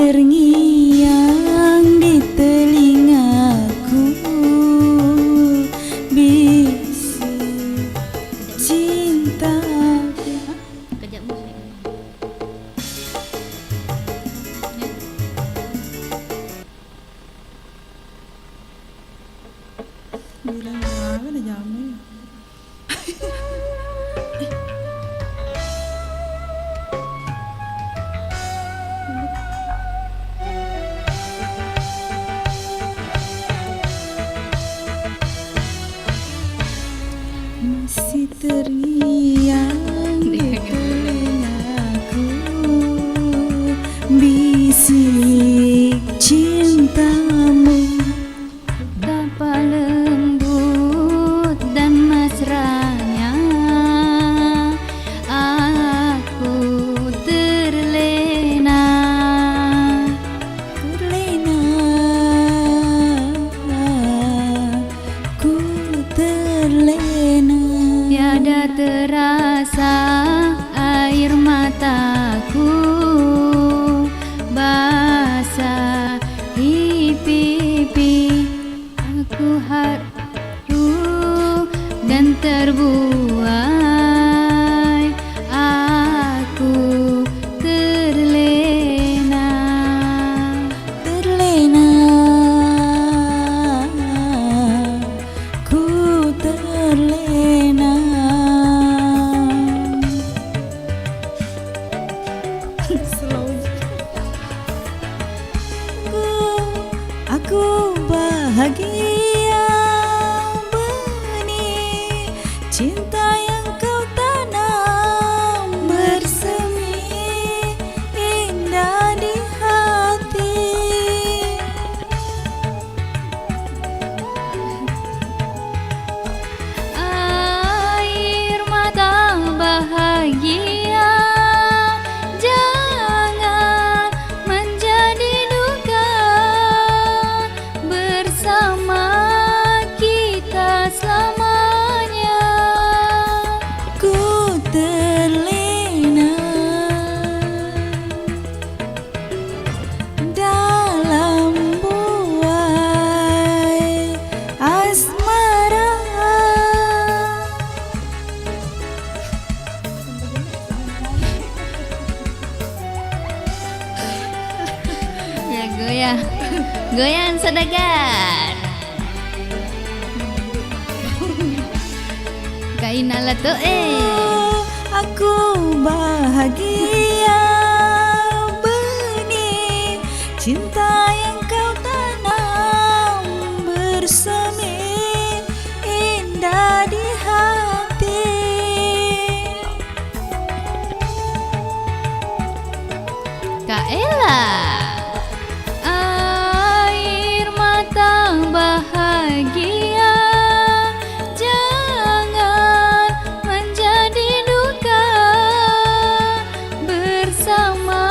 terngiang di telingaku, bisik cinta. Kejap musik. Bilang apa dah jamnya? Masih terngiang di telingaku, bisik cintamu. Betapa lembut dan mesranya aku terlena. Ku terlena. Tiada terasa air mataku basahi pipi. Aku haru dan terbuai. Aku terlena. Ku terlena. Aku bahagia benih cinta yang kau tanam bersemi indah di hati. Air mata bahagia jangan menjadi duka. Bersama kita selamanya. Ku terlena dalam buai asmara. Ya goyah. Goyang saudagar. Kainala tu Aku bahagia benih cinta yang kau tanam bersemi indah di hati. Kak Ella. Air mata bahagia jangan menjadi duka. Bersama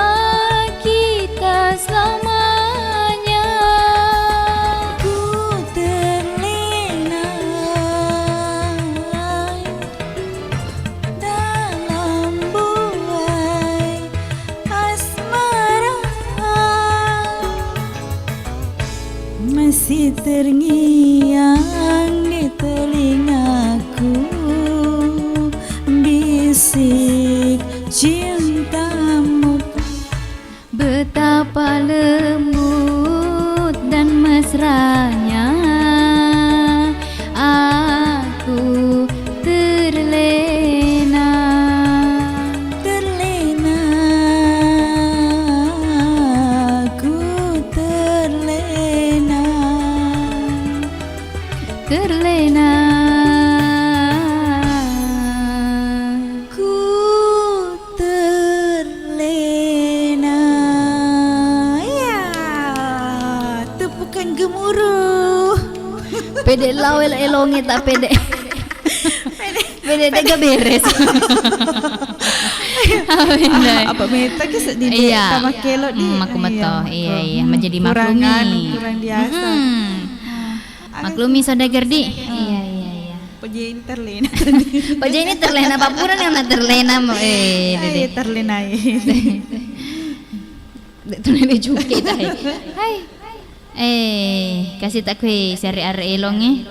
kita selamanya. Ku terlena dalam buai asmara. Masih terngiang di telingaku, bisik cintamu. Betapa lembut dan mesranya aku terlena. Ku terlena. Terlena. Ku terlena. Ya, tepukan gemuruh. Pede lau elongi tak pede. Pede dega beres. Apa meta ke sedih Iya. sama kelot di. Aku betul. Iya iya menjadi Kurangan, maklumi. kurang biasa. Maklumi saudagar di. Iya iya iya. Peje ini terlena. Peje ini terlena papuran yang terlena. Ay, terlena. Itu nenek juga dah. Hai. Kasih tak kue sari are elongnya.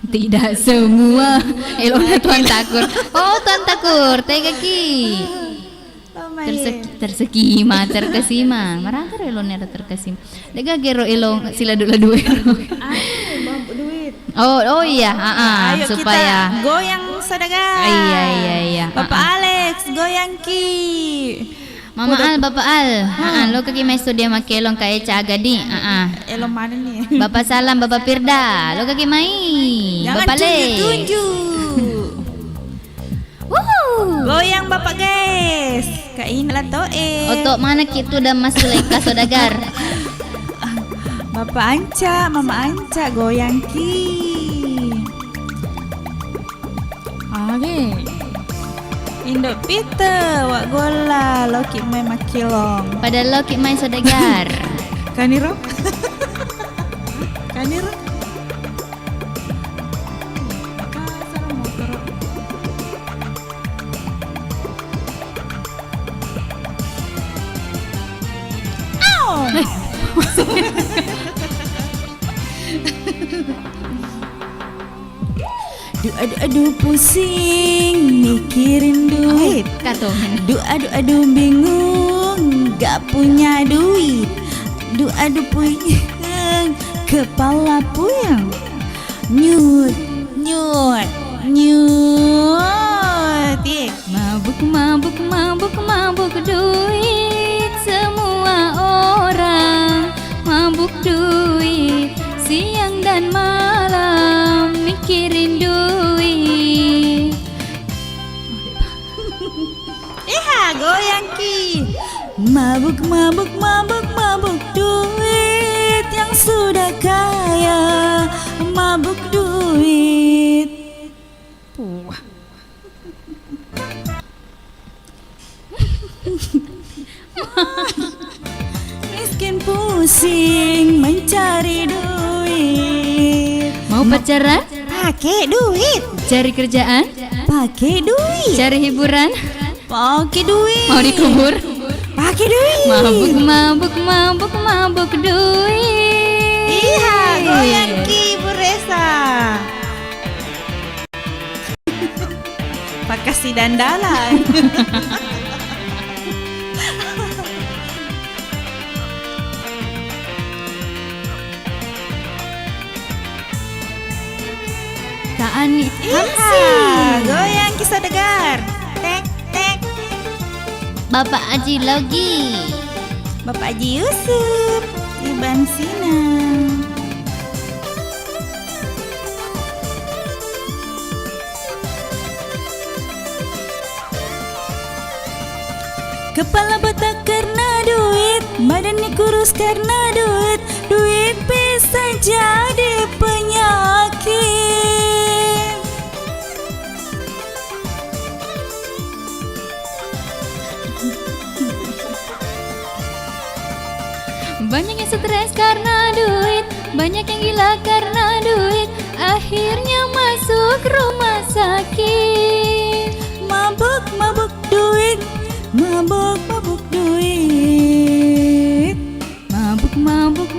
Tidak semua elongnya Tuan Takur. Oh, Tuan Takur, tega ki. Tersekima, terkesima. Marah elongnya terkesima. Dega gero elong sila dua duit. Oh iya, Ayo supaya kita goyang saudagar. Iya. Bapak Alex, goyang ki. Mama Al, Bapak Al. Lo kaki mai studio make elong kae cagadi. Elong mana nih? Bapak Salam, Bapak Firda. Lo kaki mai. Jangan Bapak Le. tunjuk. Goyang Bapak guys. Kainlah toe. Otok mana kitu dah masuk leka saudagar. Bapak Anca, Mama Anca goyang ki. Indo Peter, wak gola, loki mai makilong. Pada loki mai saudagar. Kaniro? Kaniro? Aduh pusing mikirin duit. Aduh bingung gak punya duit. Aduh puyeng kepala puyeng. Nyut. Mabuk duit. Semua orang mabuk duit. Siang dan malam mikirin duit. Goyang ki. Mabuk duit. Yang sudah kaya mabuk duit. Miskin pusing mencari duit. Mau pacaran? Pakai duit. Cari kerjaan? Pakai duit. Cari hiburan? Pakai duit. Mau dikubur? Pakai duit. Mabuk duit. Iya, goyang ki Bu Resa. Pakasi dandalan. Kak Ani Hamsi. Goyang ki saudagar. Tek. Bapak Haji Logi. Bapak Haji Yusuf. Iban Sina. Kepala botak karena duit, badannya kurus karena duit. Duit bisa jadi penyakit. Banyak yang stres karena duit, banyak yang gila karena duit. Akhirnya masuk rumah sakit. Mabuk duit. Mabuk duit. Mabuk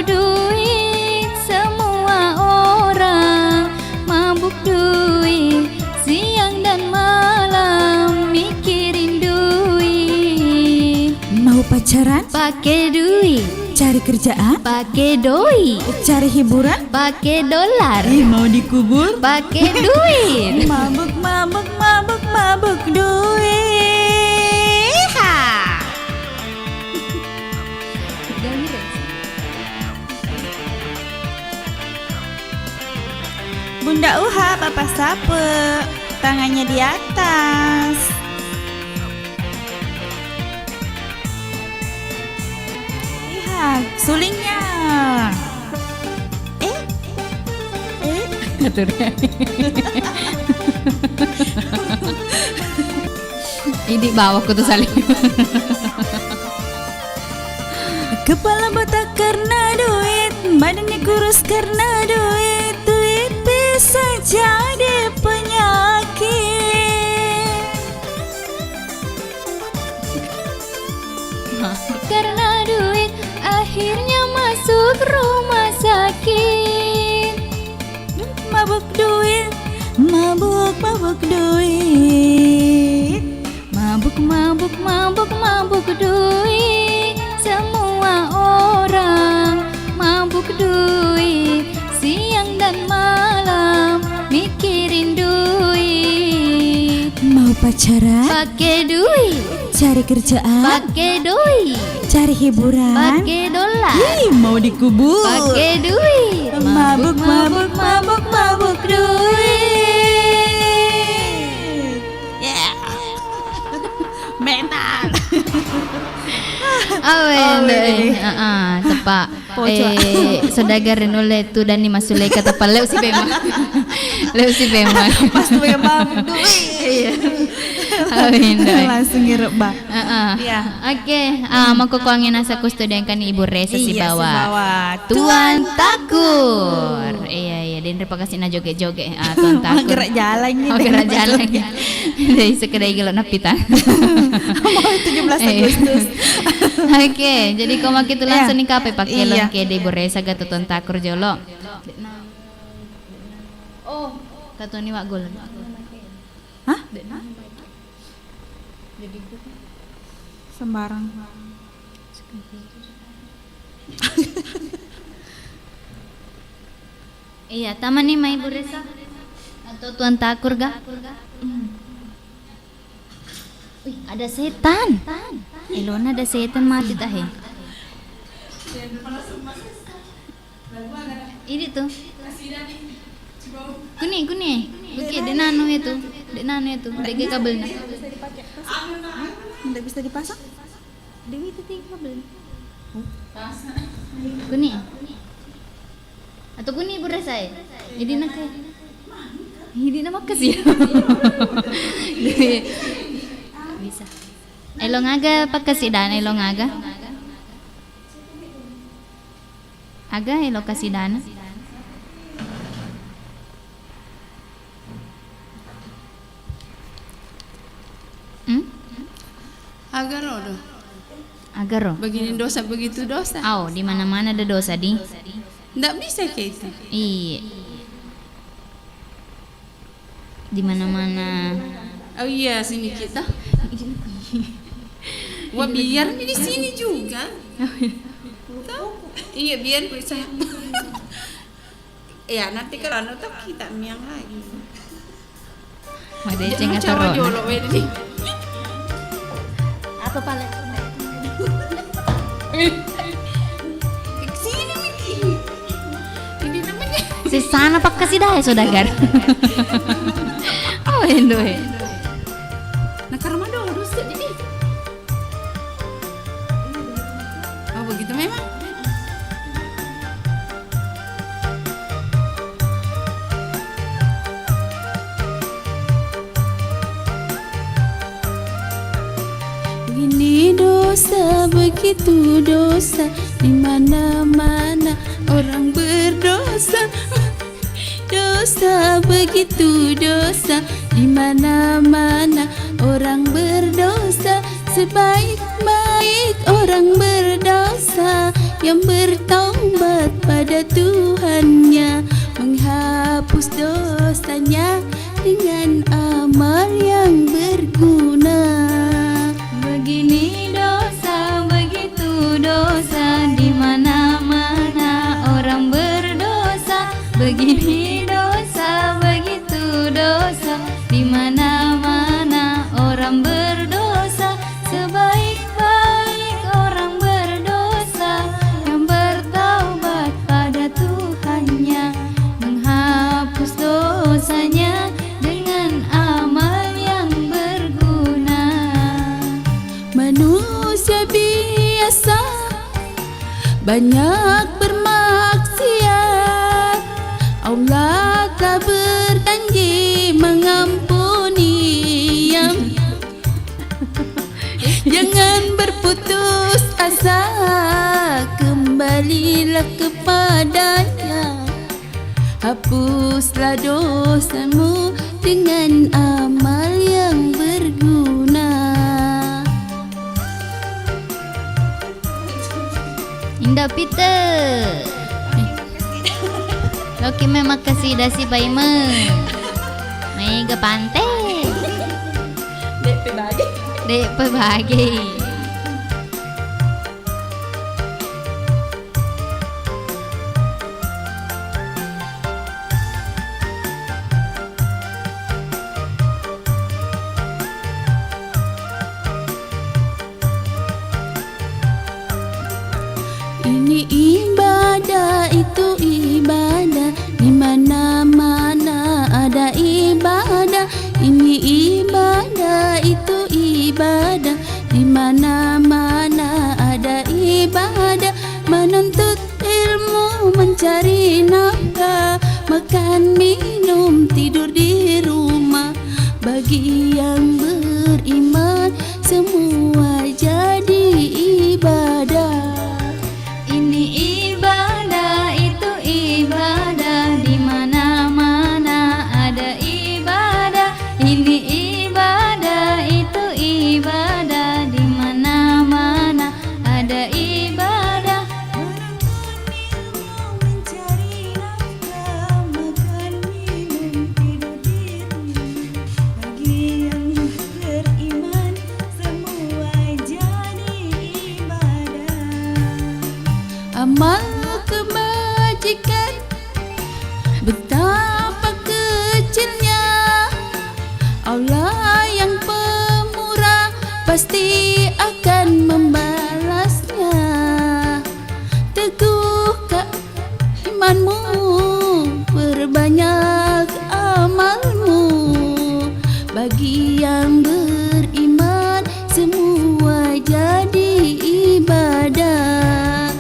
duit. Semua orang mabuk duit. Siang dan malam mikirin duit. Mau pacaran? Pakai duit. Cari kerjaan? Pakai doi. Cari hiburan? Pakai dolar. Mau dikubur? Pakai duit. Mabuk duit. Bunda Uha, Papa Sape, tangannya di atas. Lihat sulingnya. Ini bawa kutu salib. Kepala botak karena duit, badannya kurus karena duit. Duit bisa jadi penyakit. mabuk duit, mabuk mabuk duit. Mabuk, mabuk, mabuk, mabuk duit. Semua orang mabuk duit. Siang dan malam mikirin duit. Mau pacaran, Pakai duit, cari kerjaan, pakai duit, cari hiburan. pakai dolar, Ih, mau dikubur. pakai duit. Mabuk mabuk mabuk mabuk duit. Yeah. Mental. Awen Awen. tepak. Pocok. Saudagar oleh tu dan ni masulai kata paleu si bema. Leu si bema. Pas tuh yang mabuk duit. Awen doi. Langsung ngirup ba. Ya. Oke, mako kuangin asa kustodian kan Ibu Resa si Iya, bawa. si bawa. Tuan Takur. Iya, den repakasi na joget-joget. Tuan Takur. Gerak jalan nih. Oh, gerak jalan. Dari sekedai gelo napita. Mau 17 Agustus. Oke, jadi kau mak itu langsung nih kape pakai Iya. ke Ibu Resa gatu Tuan Takur jolo. Oh, katu ni wak gol. Hah? Sembarang. Iya, taman nih Ibu Resa. Atau Tuan Takur ga? Wih, ada setan. Elona ada setan mati tahe. Ini tuh. Kuni. Oke, denano itu. Dege kabelnya. Tidak bisa dipasang? Dewi itu tiga kabel. Kuni. Atau kuni Ibu Resa ya? Jadi nak Hindi na makasih. Bisa. Elong aga pagkasidan, elong aga. Aga elong kasidan. Agaro do. Agaro. Begini dosa begitu dosa. Oh, di mana-mana ada dosa di. Nggak bisa kayak itu. Iya. Di mana-mana. Oh iya sini kita. Wah biar di sini juga. Tahu? Iya biar bisa. Ya nanti kalau anu tuh kita miang lagi. Ada Jangan cengat cawa terus. jolo wedi. Apa paling? Sini Miki. Ini namanya. Si sana pagkasidan saudagar. Oh, endoy. Nah karma dong dosa jadi. Oh begitu memang. Ini dosa begitu dosa di mana-mana orang berdosa. Dosa begitu dosa di mana-mana orang berdosa. Sebaik-baik orang berdosa yang bertaubat pada Tuhannya, menghapus dosanya dengan amal yang berguna. Begini dosa, begitu dosa di mana-mana orang berdosa. Begini dosa, begitu dosa di mana-mana orang berdosa. Sebaik-baik orang berdosa yang bertaubat pada Tuhannya, menghapus dosanya dengan amal yang berguna. Manusia biasa banyak bermaksiat, Allah tak berjanji mengampuni. Jangan berputus asa, kembalilah kepadanya. Hapuslah dosamu dengan amal yang berguna. Indah Peter. Loki memang kasih dasi bayi Mega pantai. Dek berbagi. Ini ibadah, itu ibadah, di mana-mana ada ibadah. Ini ibadah, itu ibadah, di mana-mana ada ibadah. Menuntut ilmu, mencari nafkah, makan minum, tidur di rumah. Bagi yang beriman, semua jadi ibadah. Ini ibadah, itu ibadah, di mana-mana ada ibadah. Ini ibadah, itu ibadah, di mana-mana ada ibadah. Mencari nafkah, makan minum, tidur di rumah. Bagi yang beriman, semua jadi ibadah. Amal kebajikan, betapa kecilnya, Allah yang pemurah pasti akan membalasnya. Teguhkan imanmu, perbanyak amalmu. Bagi yang beriman, semua jadi ibadah.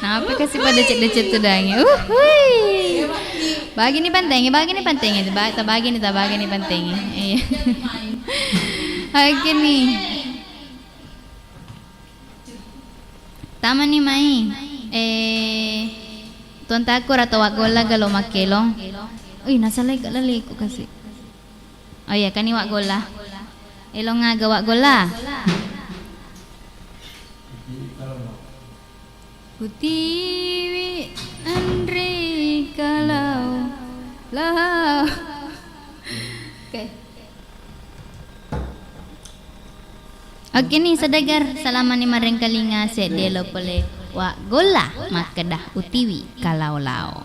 Nah, apa kasih pada decet-decet tudangnya? Bagi ni pentingnya, bagi ni pentingnya. Bagi ni pentingnya. Iya. Lagi nih. Tama ni mai. Tuan takur atau wagola galo makelong. Uy, nasa lagi ko kasi. Oh iya, kani wagola. Elong nga gawa gola. Kutiwi Andre kalau lah. Okay. Oke nih sedagar salaman ni mareng kalinga se delo pole wa gola makedah utiwi kalau lao.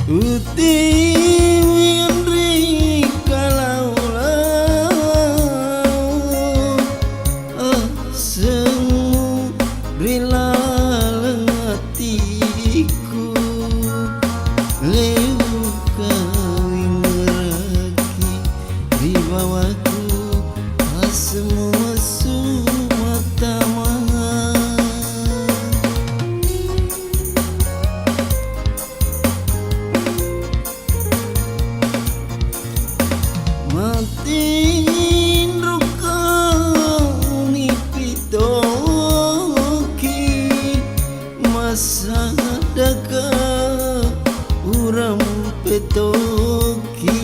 Utiwi Andri kalau semu rela hatiku lewu kawin meraki di bawahku semua mata mahal. Matiin ruka unipitoki masa daga uram petoki.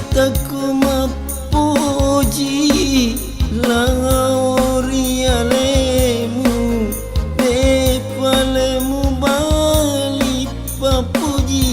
Taku mapuji lauri alemu bepalemu bali papuji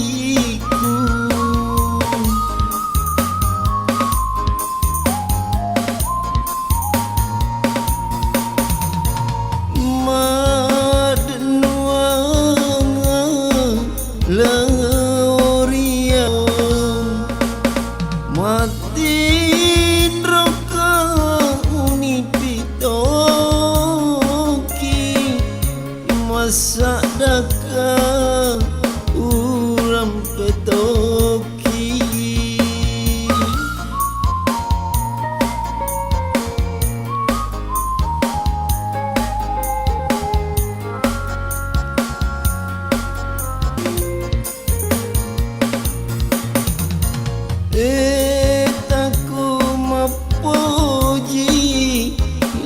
taku mapuji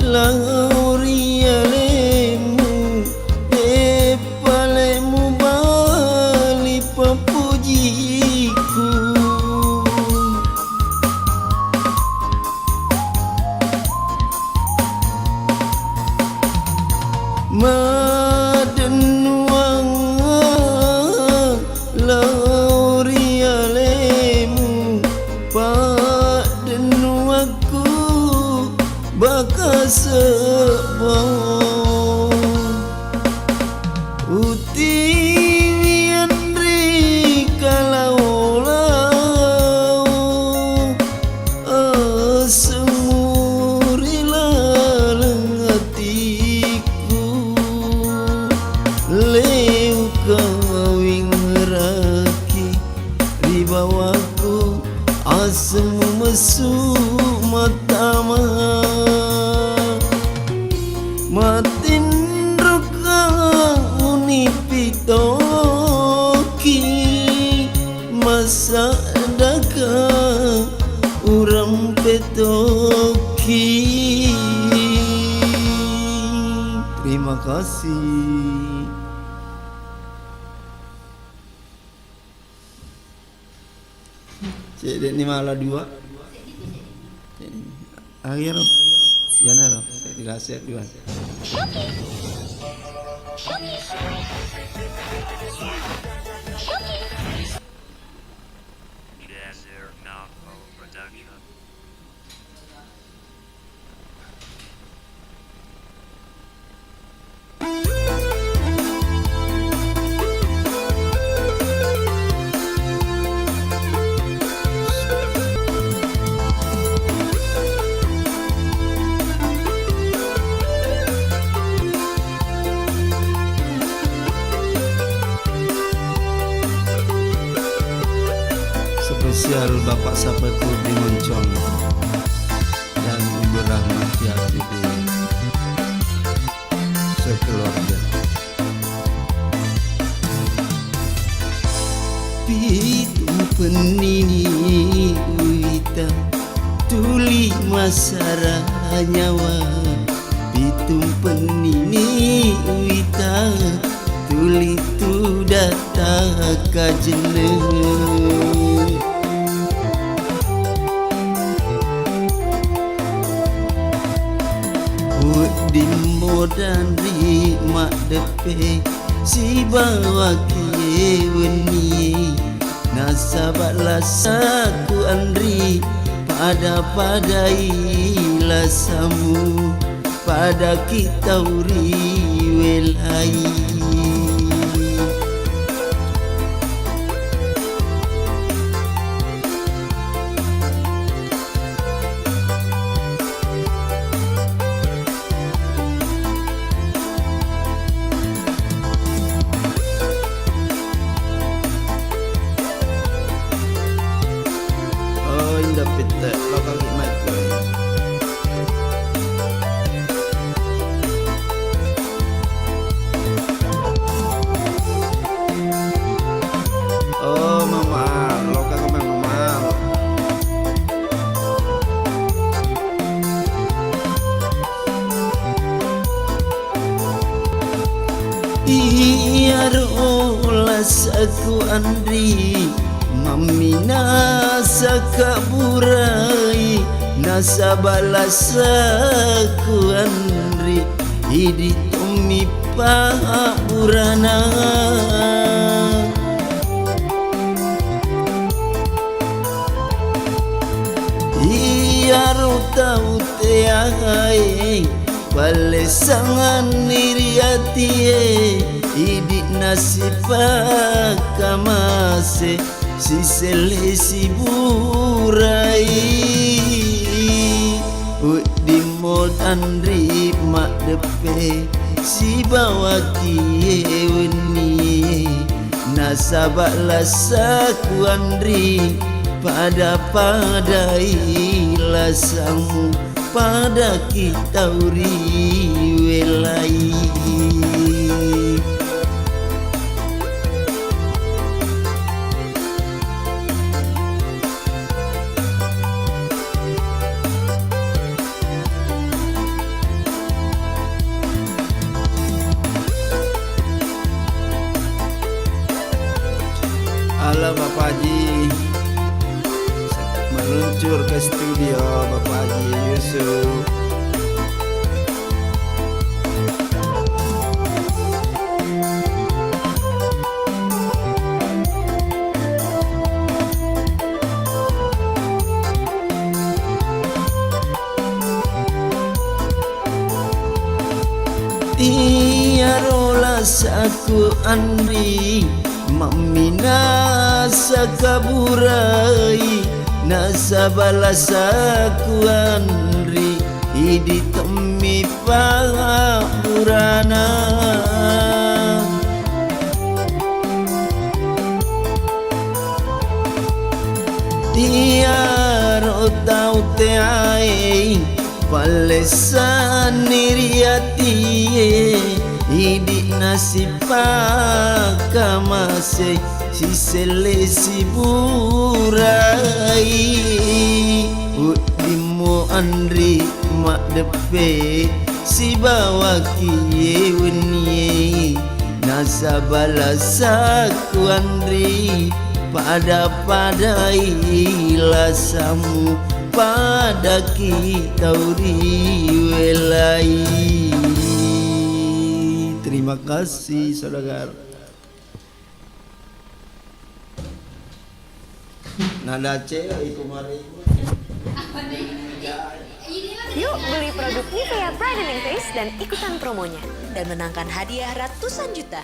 laurialemu palemu bali papujiku madenuang laurialemu padenu aku bakas sebong utiwian rikalau semurila lengatiku leu kawing raki di bawahku asemu mesu matama matin rukang unipitoki masa daka uram petoki. Terima kasih. Cik dek ni malah dua. Akhir roh. Siana roh. Saya dirasiat dua. Desir Navo Production. Spesial Bapak Sapeku di Moncong dan Ibu Rahmati Habibie sekeluarga. Pitu penini uita tuli masara nyawa. Pitu penini uita tuli tu data kajele. Di modan ri mak depe si bawa kie weni nasabatlah saku andri pada lasamu pada kita uri welai. Dapat lokal Michael. Oh mama, lokal ke mama. Iya rolas aku andri mami nasa kaburai nasa balasaku andri idi tumi paburana iya rota uteai bale sangan niriatie idi nasipa kamase si selesi burai di mod andri mak depe si bawa kie weni nasabak lasaku andri pada lasamu pada kita uri welai. meluncur ke studio Bapak Haji Yusuf. Tiarola saku Andri mamina sakaburai nasabala saku Andri idi temi pangapurana tiaro tau te ai Palesan niriati idi nasipaka mase si sele si burai udimo Andri mak depe si bawa kiye wenye nasabala saku Andri pada ilasamu pada kita welai. Terima kasih saudara. Nada cewek kemarin. Yuk beli produk Nivea Brightening Face dan ikutan promonya dan menangkan hadiah ratusan juta.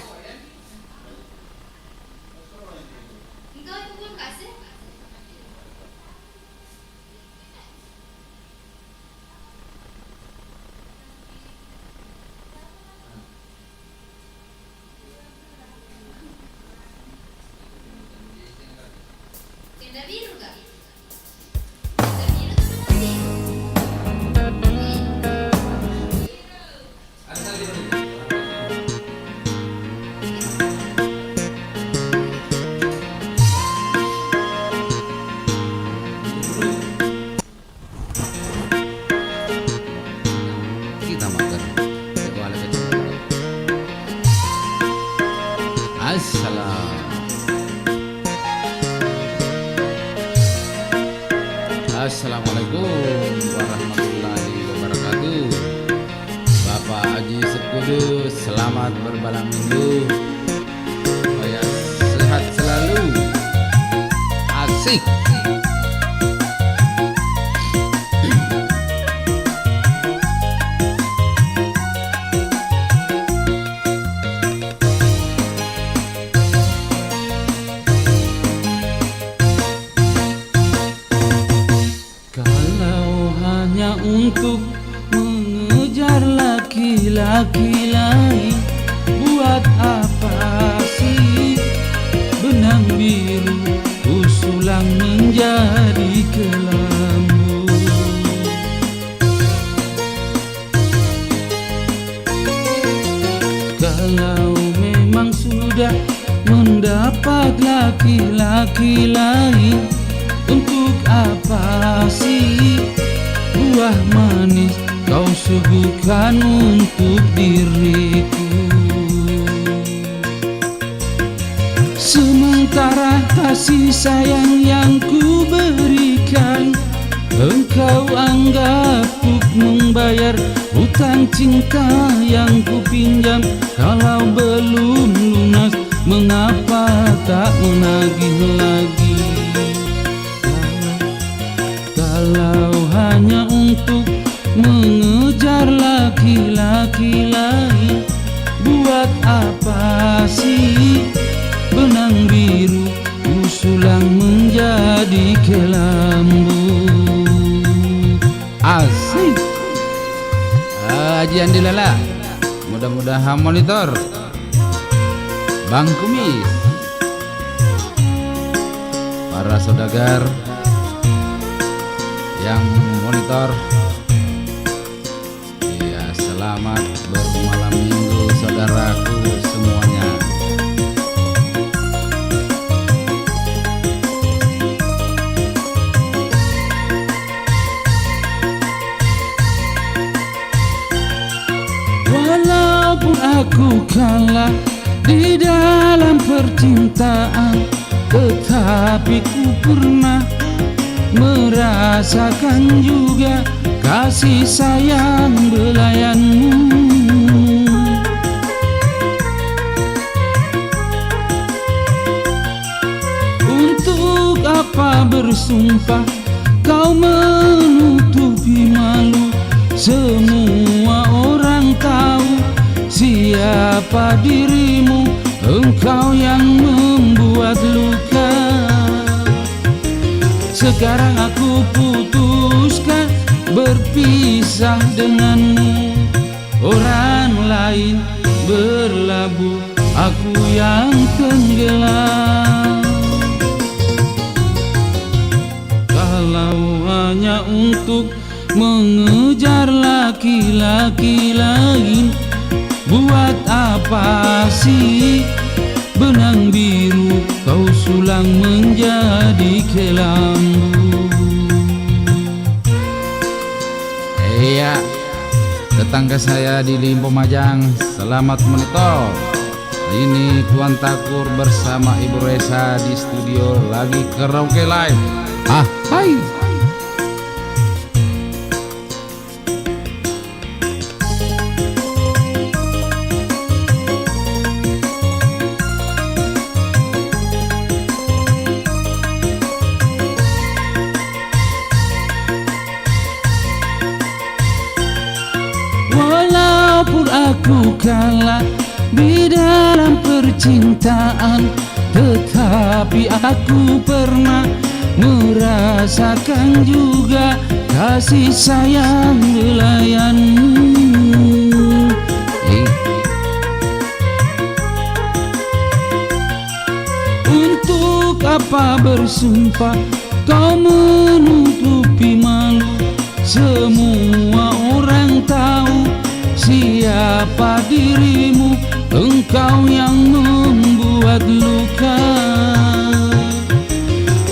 Assalamualaikum warahmatullahi wabarakatuh. Bapak Haji Sekudus, selamat bermalam minggu. Supaya sehat selalu. Asik. Untuk mengejar laki-laki lain, buat apa sih benang biru usulang menjadi kelambu? Kalau memang sudah mendapat laki-laki lain, untuk apa sih buah manis kau suguhkan untuk diriku? Sementara kasih sayang yang ku berikan, engkau anggap untuk membayar hutang cinta yang ku pinjam. Kalau belum lunas, mengapa tak menagih lagi? Kalau hanya untuk mengejar laki-laki lain, buat apa sih benang biru usulang menjadi kelambu? Asik. Haji Andi Lala, mudah-mudahan monitor Bang Kumis, para saudagar yang monitor, ya selamat bermalam minggu saudaraku semuanya. Walaupun aku kalah di dalam percintaan, tetapi ku pernah merasakan juga kasih sayang belayanmu. Untuk apa bersumpah kau menutupi malu? Semua orang tahu siapa dirimu, engkau yang membuat luka. Sekarang aku putuskan berpisah denganmu. Orang lain berlabuh, aku yang tenggelam. Kalau hanya untuk mengejar laki-laki lain, buat apa sih benang biru kau sulang menjadi kelambu? Iya, tetangga saya di Limpo Majang, selamat monitor. Ini Tuan Takur bersama Ibu Resa di studio lagi karaoke live. Ah, hai. Walaupun aku kalah di dalam percintaan, tetapi aku pernah merasakan juga kasih sayang belayanmu. Untuk apa bersumpah kau menutupi malu? Semua orang tahu siapa dirimu, engkau yang membuat luka.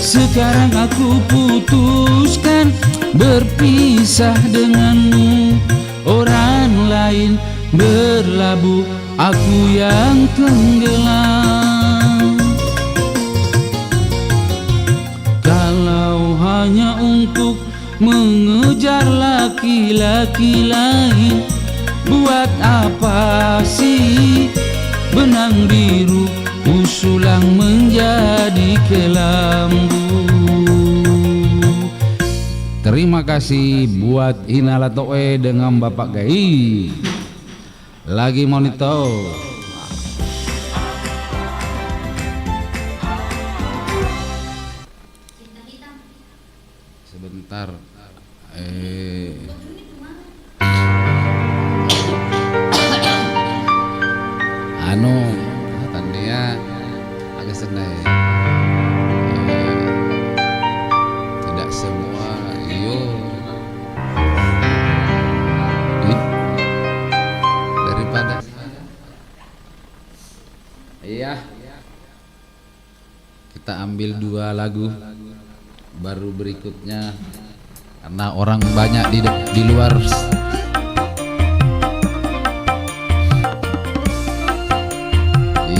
Sekarang aku putuskan berpisah denganmu. Orang lain berlabuh, aku yang tenggelam. Kalau hanya untuk mengejar laki-laki lain, buat apa sih benang biru usulang menjadi kelambu? Terima kasih buat Inala Toe dengan Bapak Gai. Lagi monitor. Sebentar. Tandanya agak senai. Tidak semua daripada iya, kita ambil 2 lagu baru berikutnya karena orang banyak di luar.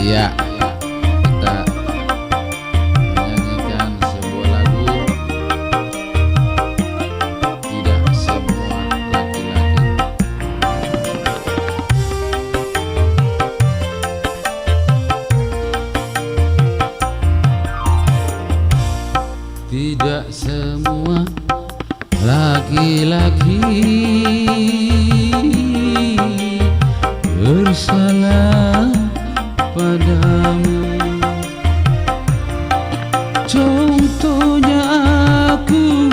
Iya, kita menyanyikan sebuah lagu Tidak Semua Laki-laki. Tidak semua laki-laki bersalah padamu. Contohnya aku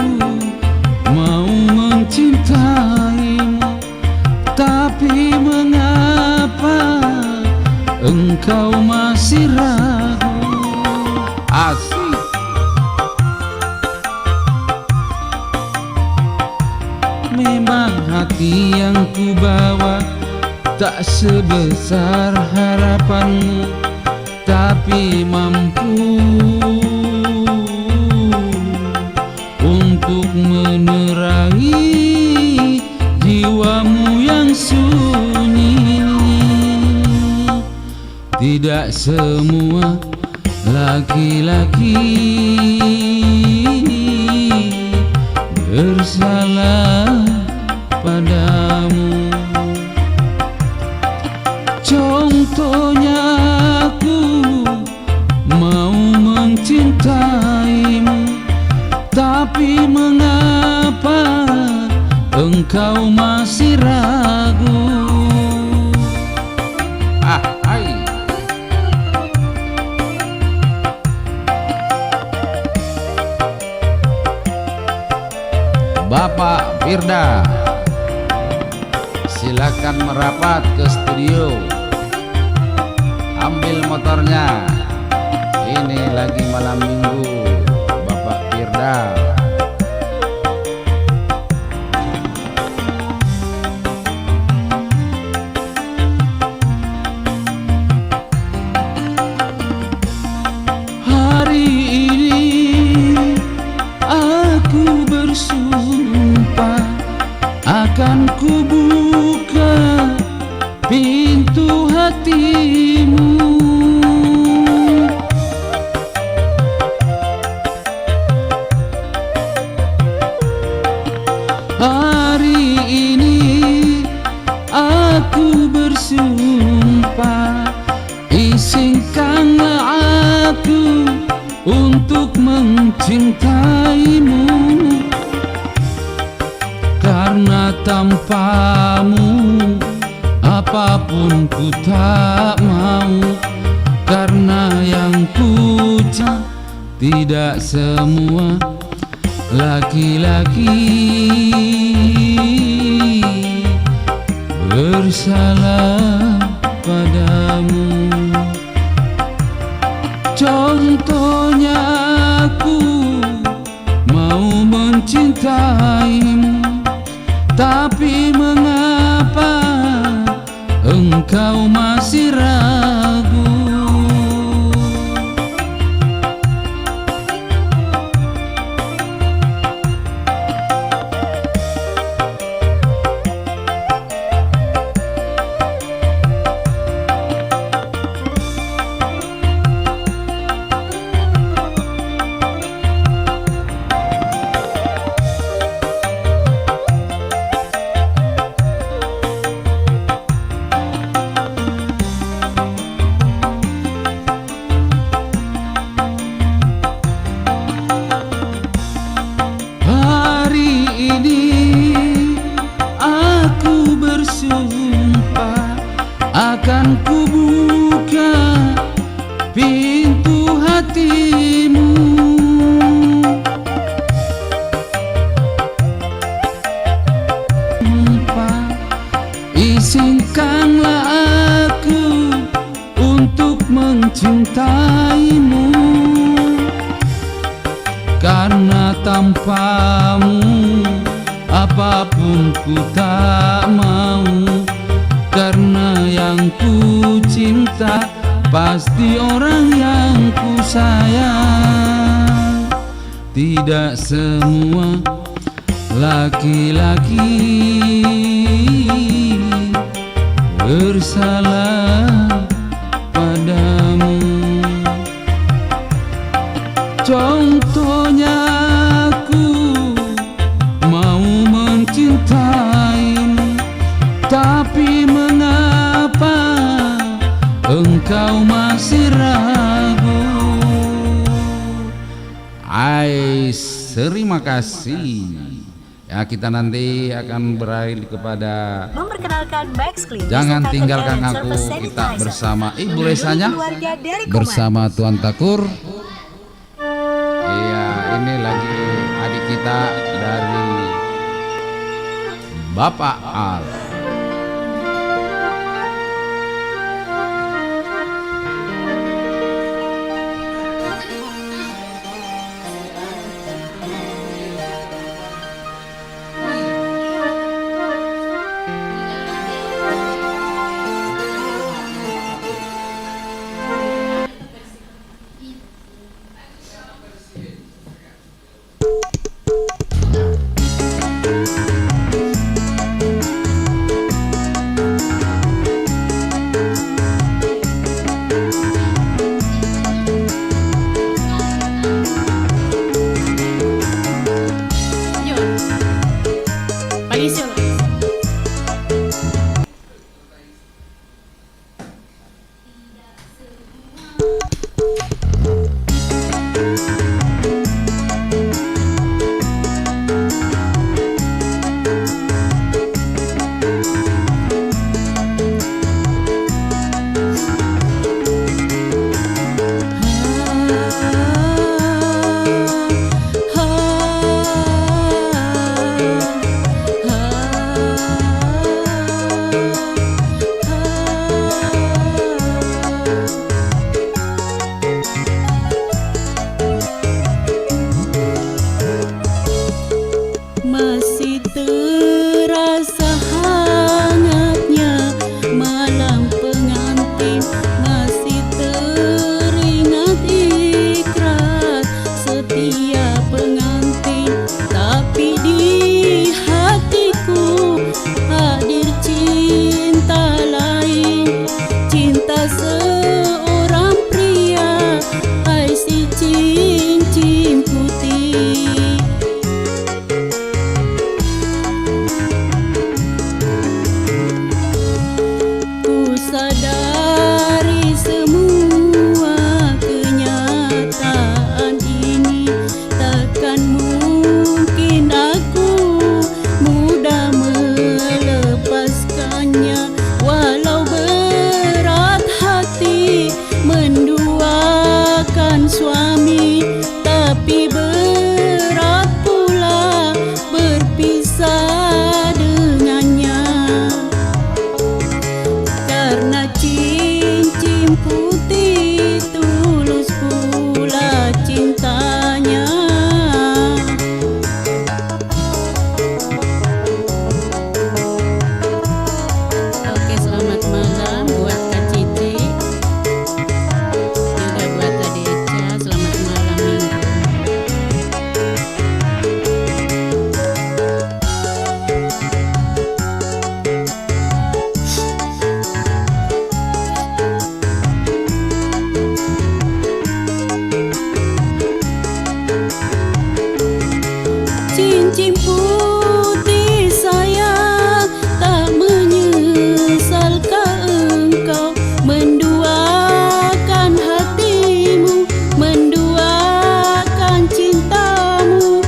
mau mencintaimu, tapi mengapa engkau masih ragu? Asik. Memang hati yang ku bawa tak sebesar harapanmu, tapi mampu untuk menerangi jiwamu yang sunyi. Tidak semua laki-laki Tapi mengapa engkau masih ragu? Hai. Bapak Firda, silakan merapat ke studio. Ambil motornya. Ini lagi malam minggu, Bapak Firda. Hari ini aku bersumpah akan kubuka pintu hatimu. Hari ini aku bersumpah, izinkanlah aku untuk mencintaimu. Karena tanpamu apapun ku tak mau. Karena yang ku tidak semua laki-laki bersalah padamu. Contohnya aku mau mencintaimu, tapi mengapa engkau masih ragu? Akan kubuka pintu hatimu. Izinkanlah aku untuk mencintaimu. Karena tanpamu apapun ku tak mau. Karena yang ku cinta pasti orang yang ku sayang. Tidak semua laki-laki bersalah padamu. Contohnya aku mau mencintaimu, tapi mengapa engkau masih ragu? Terima kasih. Ya, kita nanti akan berakhir kepada Memperkenalkan Max Clean. Jangan Tinggalkan Aku. Kita bersama Ibu Resanya, bersama Tuan Takur. Iya, ini lagi adik kita dari Bapak Al. Cincin putih sayang, tak menyesalkan engkau menduakan hatimu, menduakan cintamu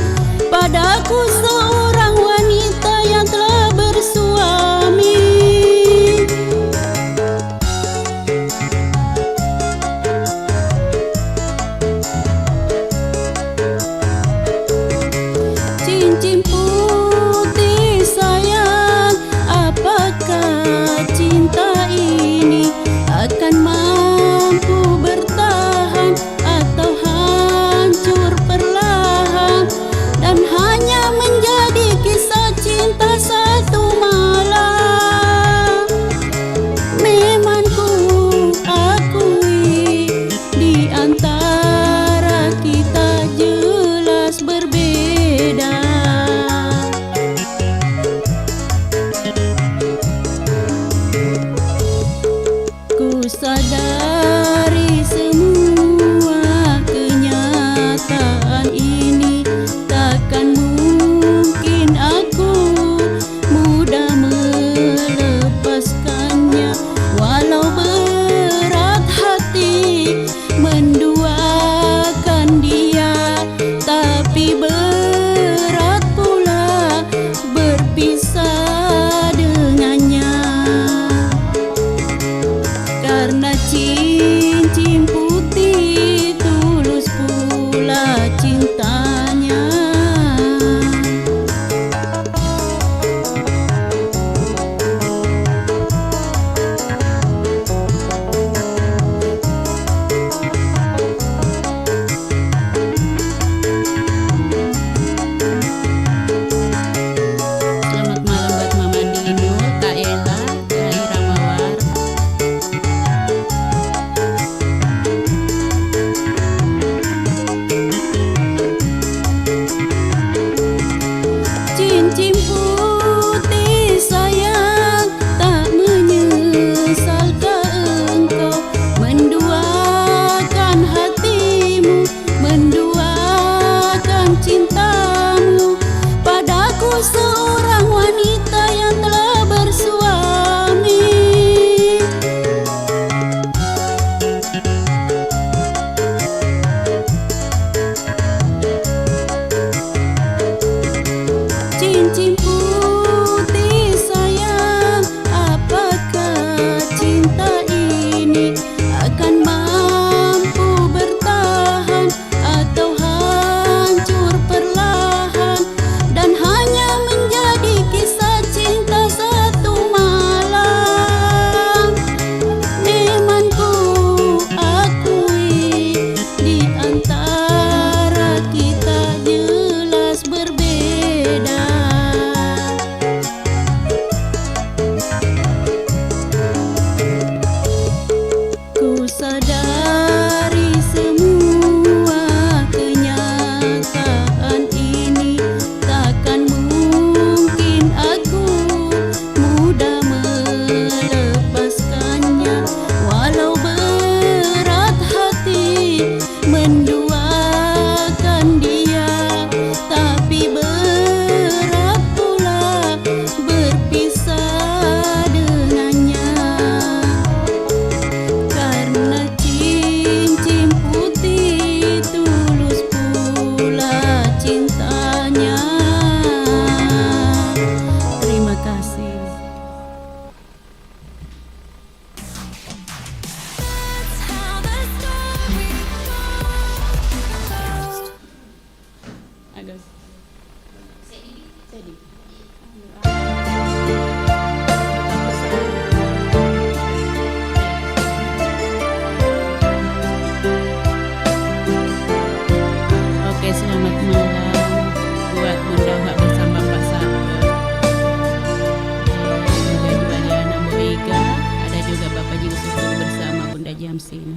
padaku, seorang wanita yang telah bersuami. Cincin putih sayang, apakah cinta ini akan mampu bertahan atau hancur perlahan dan hanya menjadi kisah cinta satu malam? Memang ku akui di antara kita jelas berbeda. Ku sadari semua kenyataan ini, takkan mungkin aku mudah melepaskannya. Walau berat hati menduakan dia, tapi berat pula berpisah dengannya. Karena cincin putih tulus pula cintanya. Selamat malam buat Mama Dino, Kak Ella, Kak Ira Mawar. Cincin putih sayang, tak menyesalkan engkau menduakan hatimu, menduakan cintamu padaku, seorang wanita yang telah bersuami. Cincin putih sayang, apakah cinta ini akan mampu bertahan atau hancur perlahan dan hanya menjadi kisah cinta satu malam? Memang ku akui di antara kita jelas berbeda. Ku sadari semua kenyataan ini, takkan mungkin aku mudah melepaskannya. Walau berat hati menduakan dia, tapi berat pula berpisah dengannya. Karena cincin putih tulus pula cintanya. Terima kasih. Agak sedih. Oke, selamat malam buat Bunda Wak bersama Pak Sabar. Juga Juliana Moiga, ada juga Bapak Yusuf bersama Bunda Jamsin.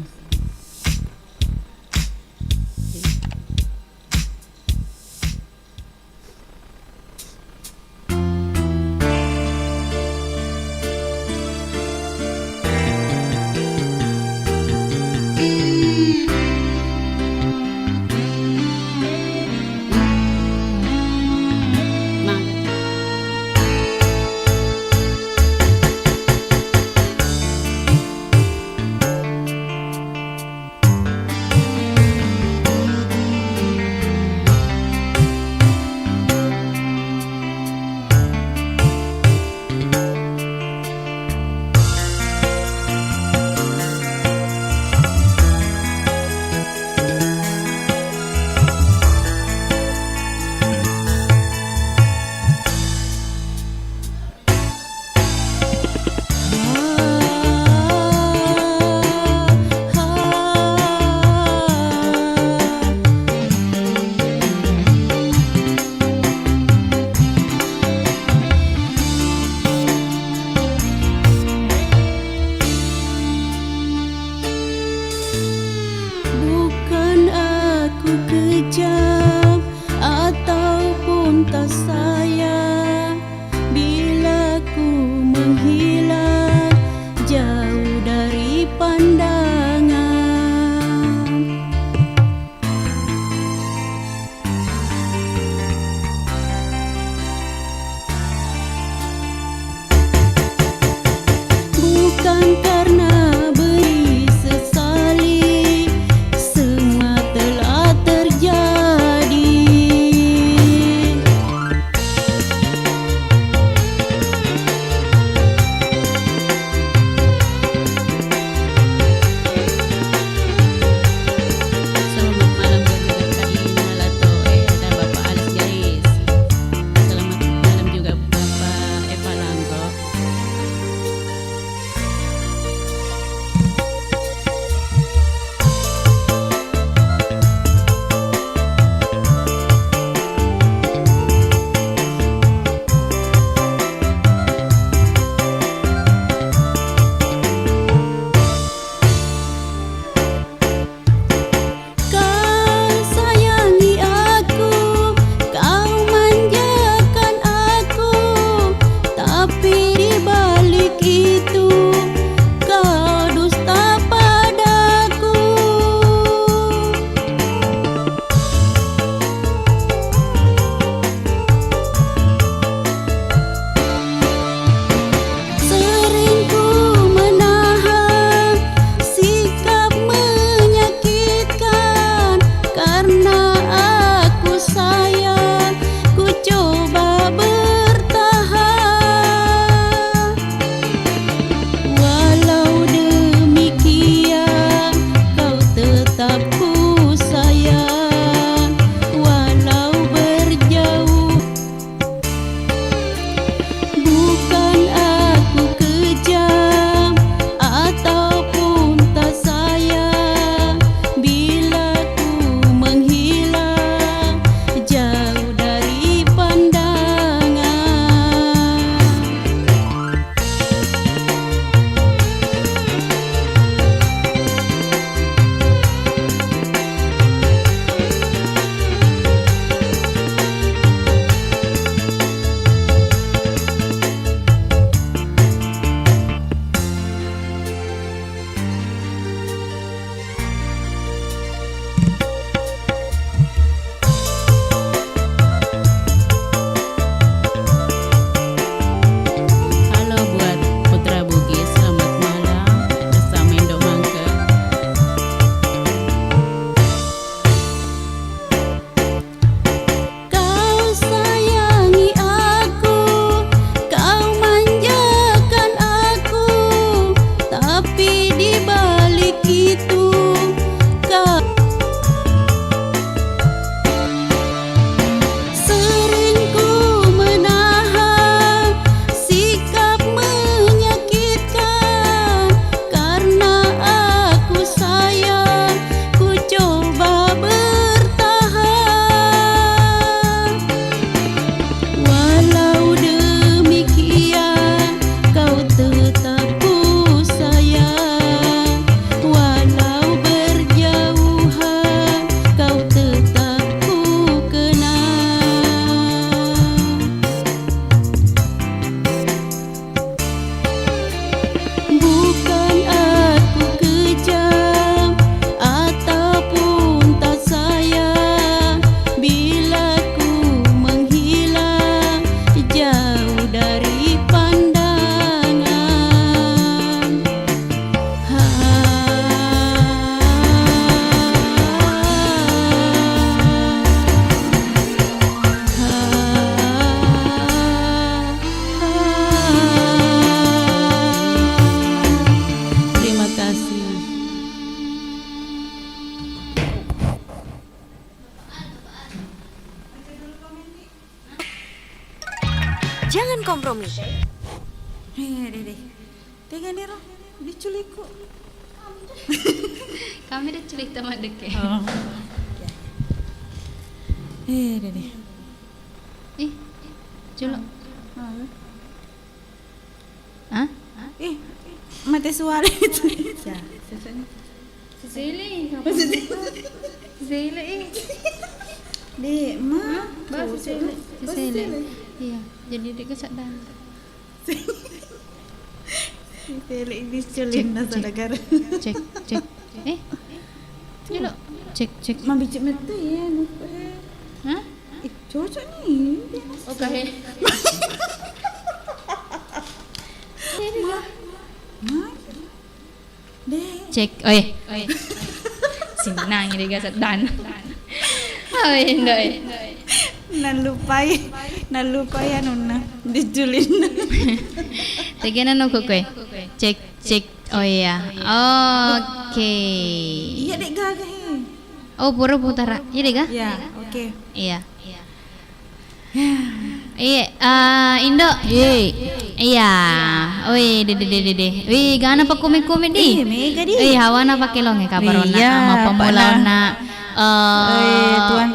Jangan kompromi. Dede. Tega nih roh, diculiku. Kami dah cerita mak deke. Dede. Ih, culuk. Hah? Mati suara itu. Sele. Sele. Dek, ma. Sele. Iya, jadi dia kesadaan. Tele diculin na sa negara. Cek. Culuk. Cek. Mabicik metu ya. Hah? Cocok nih. Oke. Dek. Cek. Oi. Sinang dia kesadaan. Oi, ndoi. Nalupai anu na diculin. Tegena no kowe. Cek. Oh iya. Oke. Iya dek gagah. Oh, pura putara. Iya deh, Kak? Ya, oke. Iya. Indo. Iya. Oi, dede. Wih, gana pa komik-komik di. Mega di. Hawana pa kilong kabarona Iya, ama pamulaw Pak, na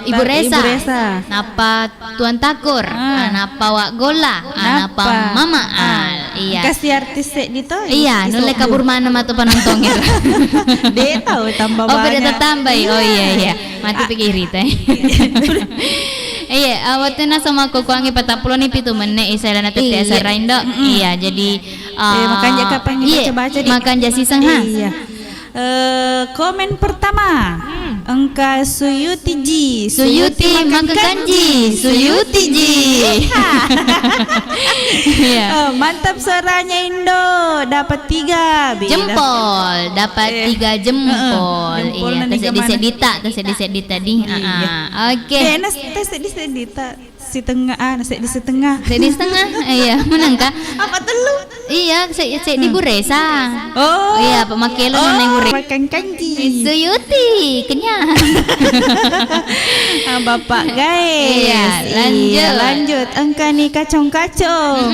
Ibu Resa. Napa Tuan Takur, napa Wak Gola, napa Mama. Iya. Kasih artis dito. Iya, nule kabur mana matu panontonnya. Dia tahu tambah Oh, banyak. beda tambah. Oh iya. Mati pikir itu. Iya, waktu na sama kukuangi 47 menit saya na tete asar Indo. Iya, jadi makan ja kapan baca-baca di. Makan ja siseng ha. Iya. Komen pertama. Engka Suyuti Ji. Suyuti makan kanji. Suyuti Ji. Iya. Mantap suaranya Indo. Dapat 3. Jempol, dapat 3 jempol. Jempol Iya, nanti tersedit tadi. Oke. Tes di sedita si tengah nasi di setengah. Sedih setengah. Iya, menang kah? Apa telu? Iya, saya di Bu Resa. Oh. Iya, pemakaian nang Bu Resa. Makan kanji. Suyuti, kenyang. Bapak guys. Iya, lanjut. Engka nih kacong-kacong.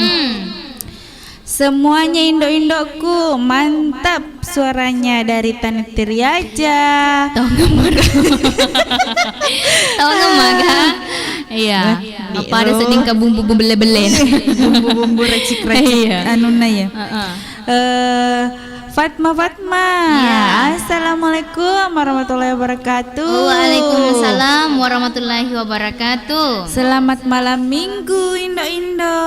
Semuanya Indo-Indoku mantap suaranya dari Tanitiri aja. Tahu nggak Iya. Apa ada sedingka bumbu-bumbu bele-belen. Bumbu-bumbu racik-racik. Iya. Anuna ya. Fatma. Ya. Assalamualaikum warahmatullahi wabarakatuh. Waalaikumsalam warahmatullahi wabarakatuh. Selamat malam minggu Indo.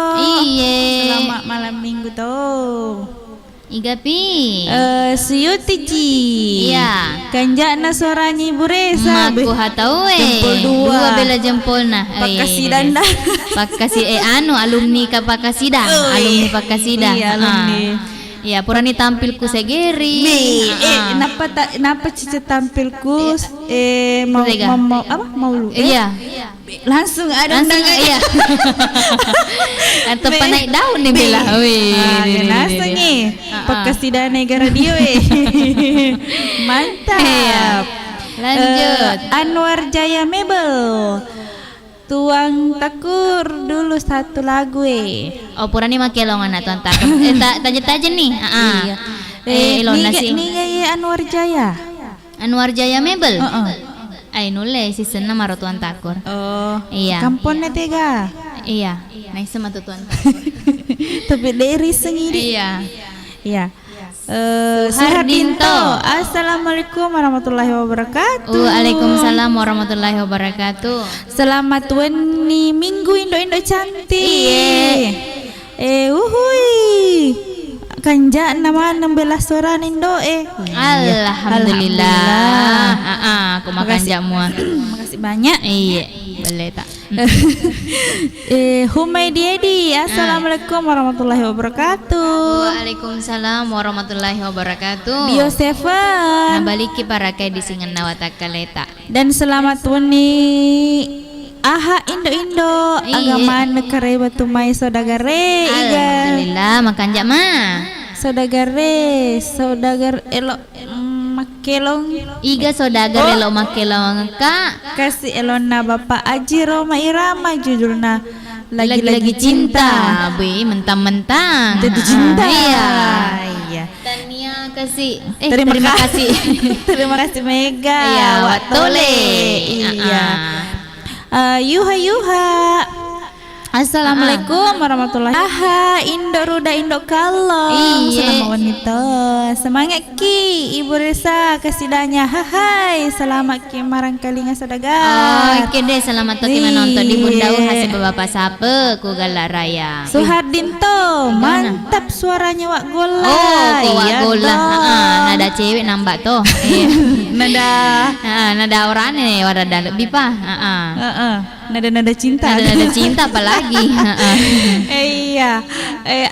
Iya. Selamat malam minggu tuh. Igapi. Suyuti Ji. Iya. Kanjana suaranya Ibu Resa. Maku hatau Jempol 2. Dua bela jempol nah. Pakasidan dah. Alumni ka Pakasidan. Alumni Pakasidan. Iya, alumni. Iya, pura ni tampilku segeri. Kenapa cica tampilku mau lu? Iya. Langsung ada undangan. Iya. Atau naik daun nih bela. Langsung nih. Pakasidan negara dia Mantap. Lanjut. Anwar Jaya Mebel. Tuang Takur dulu satu lagu Oh, pura ni makelongan na Tuan Takur. Taja nih. Iya. Ilona sih. Ini Anwar Jaya. Anwar Jaya Mebel. Ay nulis season na maro Tuan Takur. Oh. Iya. Kampon na tega. Iya. Nice sama Tuan Takur. Tapi dari sendiri. Iya. Suhardinto. Assalamualaikum warahmatullahi wabarakatuh. Waalaikumsalam warahmatullahi wabarakatuh. Selamat weni minggu Indo cantik. Uhui. Kanja nama 16 suara Indo Alhamdulillah. Aku makan jamuan. Makasih banyak. Iya, boleh tak? Humaydi Edi. Assalamualaikum warahmatullahi wabarakatuh. Waalaikumsalam warahmatullahi wabarakatuh. Bio Seven. Nabaliki para kay disingan nawatakaleta. Dan selamat weni aha Indo agama negara batu mai sodagare Alhamdulillah makan jama. Saudagar elok makelong Iga saudagar elok makelong ka kasih elona Bapak Aji Roma Irama judulna Lagi-lagi cinta. Be, mentang-mentang. Tentu cinta. Iya. Iya. Tania kasih. Terima kasih. Terima kasih Mega. Iya, Wak Tole. Iya. Yuha. Assalamualaikum warahmatullahi wabarakatuh. Indo Ruda Indo Kalong. Iya. Selamat wanita. Semangat ki Ibu Resa kasidanya. Hai. Selamat ki marang kalinga sadagar. Oke deh, selamat tuh menonton di Bundau hasil bapak sape ku galak raya. Suhardinto, mantap suaranya Wak Gola. Oh, kok Wak Iya Gola. dong. Nada cewek nambah tuh. Iya. Nada orang nih, warada lebih pak. Nada-nada cinta. Nada cinta apalagi. Iya.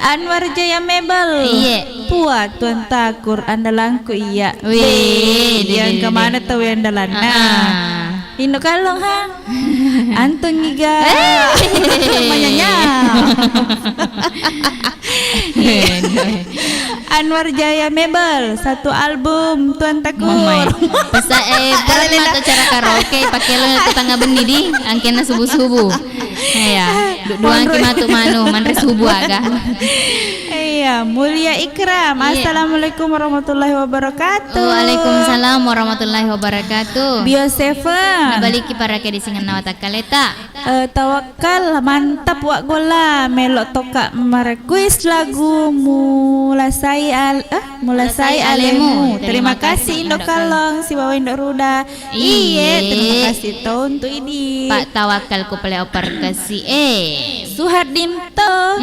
Anwar Jaya Mebel. Iya. Puat Tuan Takur andalanku iya. Wih, yang kemana tahu yang andalan. Nah, Indo Kalong ha. Antung giga. Manyanya. Anwar Jaya Mebel, satu album Tuan Takur. Pernah atau cara karaoke pakai lo tetangga beni di angkena subuh-subuh. Ya, dua angki matu manu manre subuh agak. Iya, Mulia Ikram. Assalamualaikum warahmatullahi wabarakatuh. Waalaikumsalam warahmatullahi wabarakatuh. Bio Seven. Baliki para ke di singan nawata kaleta. Tawakal mantap Wak Gola melok toka merequest lagu Mulasai Alemu. Terima kasih Indo Kalong si bawa Indo Ruda. Iya, terima kasih to untuk ini. Pak Tawakal ku pele oper kasih Suhardinto.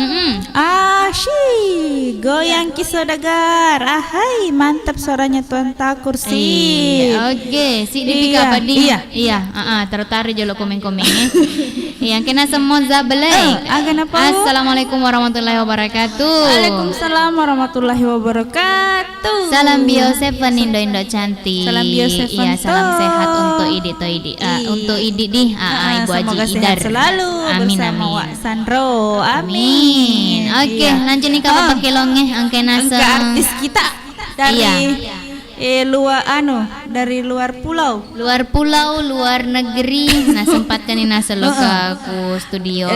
Asyik goyang kisodagar. Ahai, mantap suaranya Tuan Takur sih. Oke, si dipika apa di? Iya, tertarik jolo komen-komennya. Yang kena semua zabeleng. Assalamualaikum warahmatullahi wabarakatuh. Waalaikumsalam warahmatullahi wabarakatuh. Salam Bio Seven Indo cantik. Salam Bio Seven. Iya, salam sehat untuk Idi to Idi. Untuk Idi di Ibu Haji semoga Idar. sehat selalu bersama Wak Sandro. Amin. Oke, lanjut nih kamu pakai longe angke nasa. Angka artis kita dari dari luar pulau, luar negeri. Nah sempatnya nih nasa loka ku studio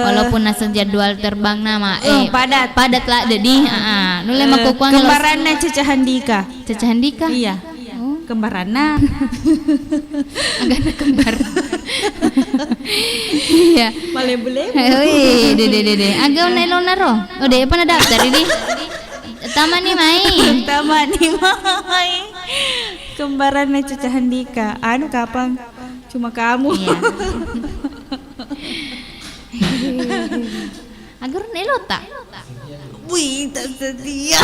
walaupun nasa jadwal terbang nama padat lah jadi nule maku kuang kembarannya Cece Handika. Iya. Kembaranna agak kembar. Iya. Boleh. Wih, dede. Agak nelona roh. Oh, deh pernah daftar ini. Taman nih main. Kembarannya Cece Handika. Kapan? Cuma kamu. Iya. Agar nelota. Wih, tak setia.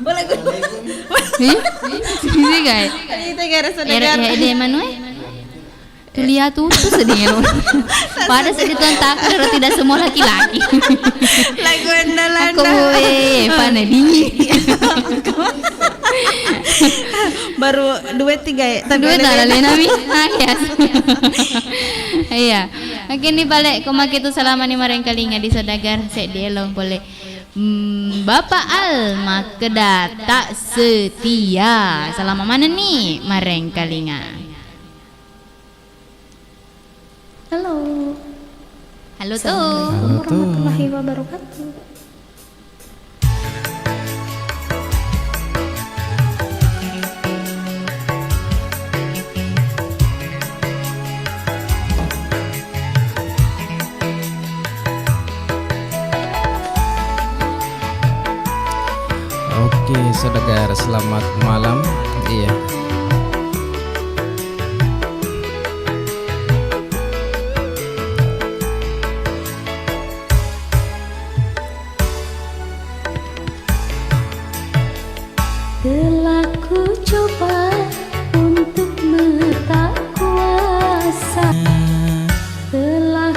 Boleh gue. Ini guys. Itu gara saudara. Ya ide Manuel. Tuh lihat tuh sedih loh. Pada sedih Tuan Takur tidak semua laki-laki. Lagu andalan. Aku pane di. Baru duet 3 ya. Duet lah Lena mi. Iya. Oke nih balik komaki itu selama nih mareng kalinga di Sodagar sek dielong boleh. Bapak Alma Kedat tak setia. Selama mana nih mareng kalinga? Halo tuh. warahmatullahi wabarakatuh. Oke, Sodagar, selamat malam. Iya. Telah ku coba untuk tak kuasa. Telah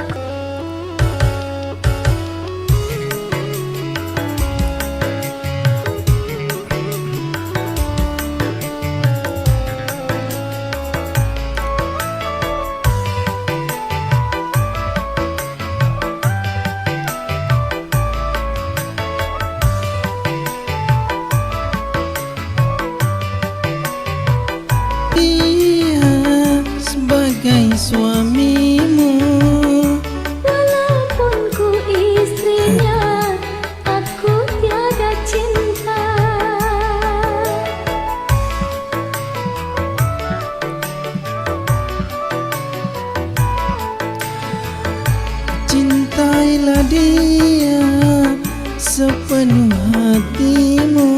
Cintailah dia sepenuh hatimu.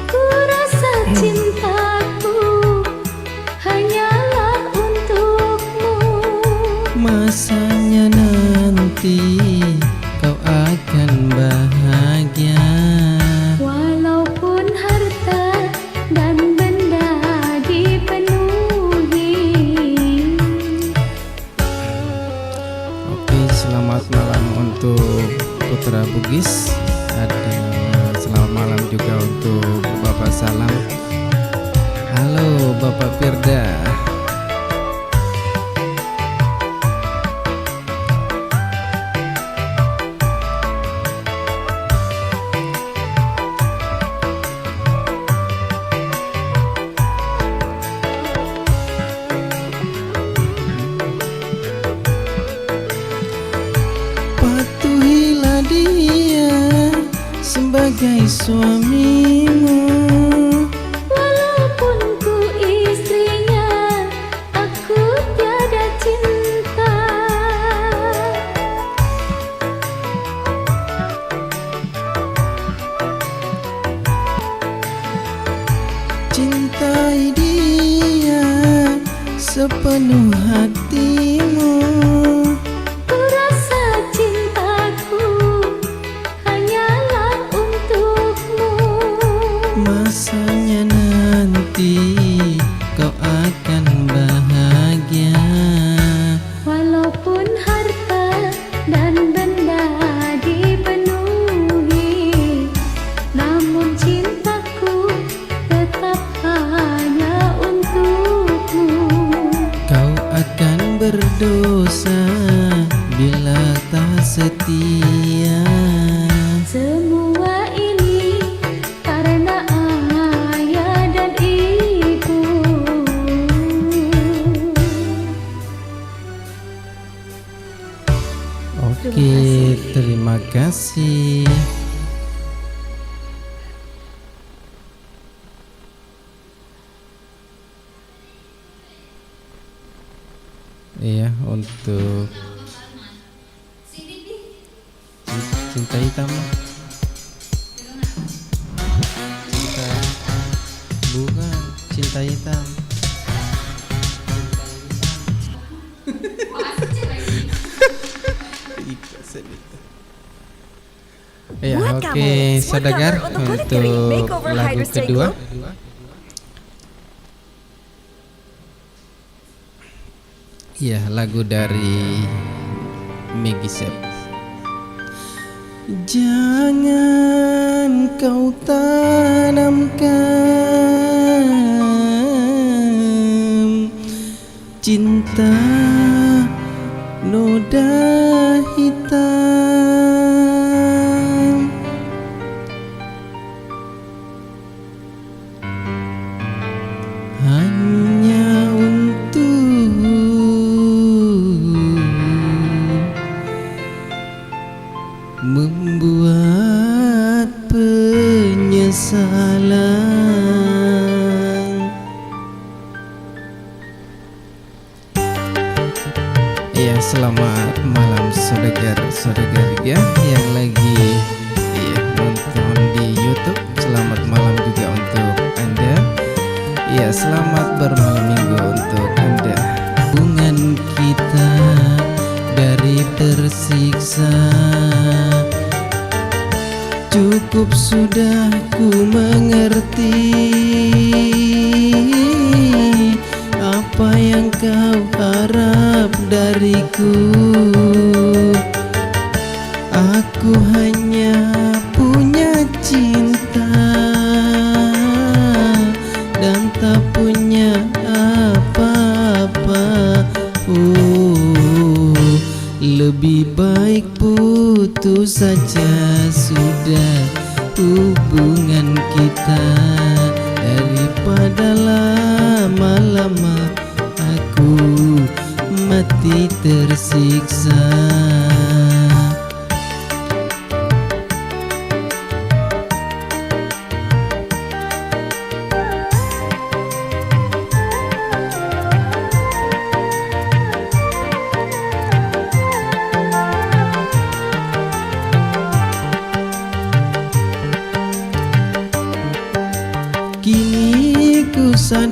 Ku rasa cintaku hanyalah untukmu. Masanya nanti kau akan bahagia. Walaupun harta dan benda dipenuhi. Oke, selamat malam untuk Putra Bugis. Ada selamat malam juga untuk Bapak Salam. Halo Bapak Firda. Patuhilah dia sebagai suamimu. Walaupun ku istrinya, aku tiada cinta. Cintai dia sepenuh hatimu. Ku rasa cintaku hanyalah untukmu. Masanya nanti kau akan bahagia. Walaupun harta dan benda dipenuhi, namun cintaku tetap hanya untukmu. Kau akan berdosa bila tak setia. Semua ini karena ayah dan ibu. Oke, terima kasih. Iya, untuk Cinta Hitam. Cinta bukan Cinta Hitam. Ya, Buat oke, kamu, saudagar Woodcover untuk kulit untuk kering Makeover lagu Hydro Cycle. kedua. Ya, lagu dari Maggie Sep. Jangan kau tanamkan cinta noda hitam. Hanya untuk membuat penyesalan. Ya, selamat malam saudagar-saudagar ya yang lagi nonton di YouTube. Selamat malam juga untuk Anda. Ya, selamat bermalam minggu untuk Anda. Hubungan kita dari tersiksa, cukup sudah ku mengerti apa yang kau harap dariku. Aku hanya punya cinta dan tak punya apa-apa. Oh, lebih baik putus saja sudah hubungan kita daripada lama-lama aku mati tersiksa.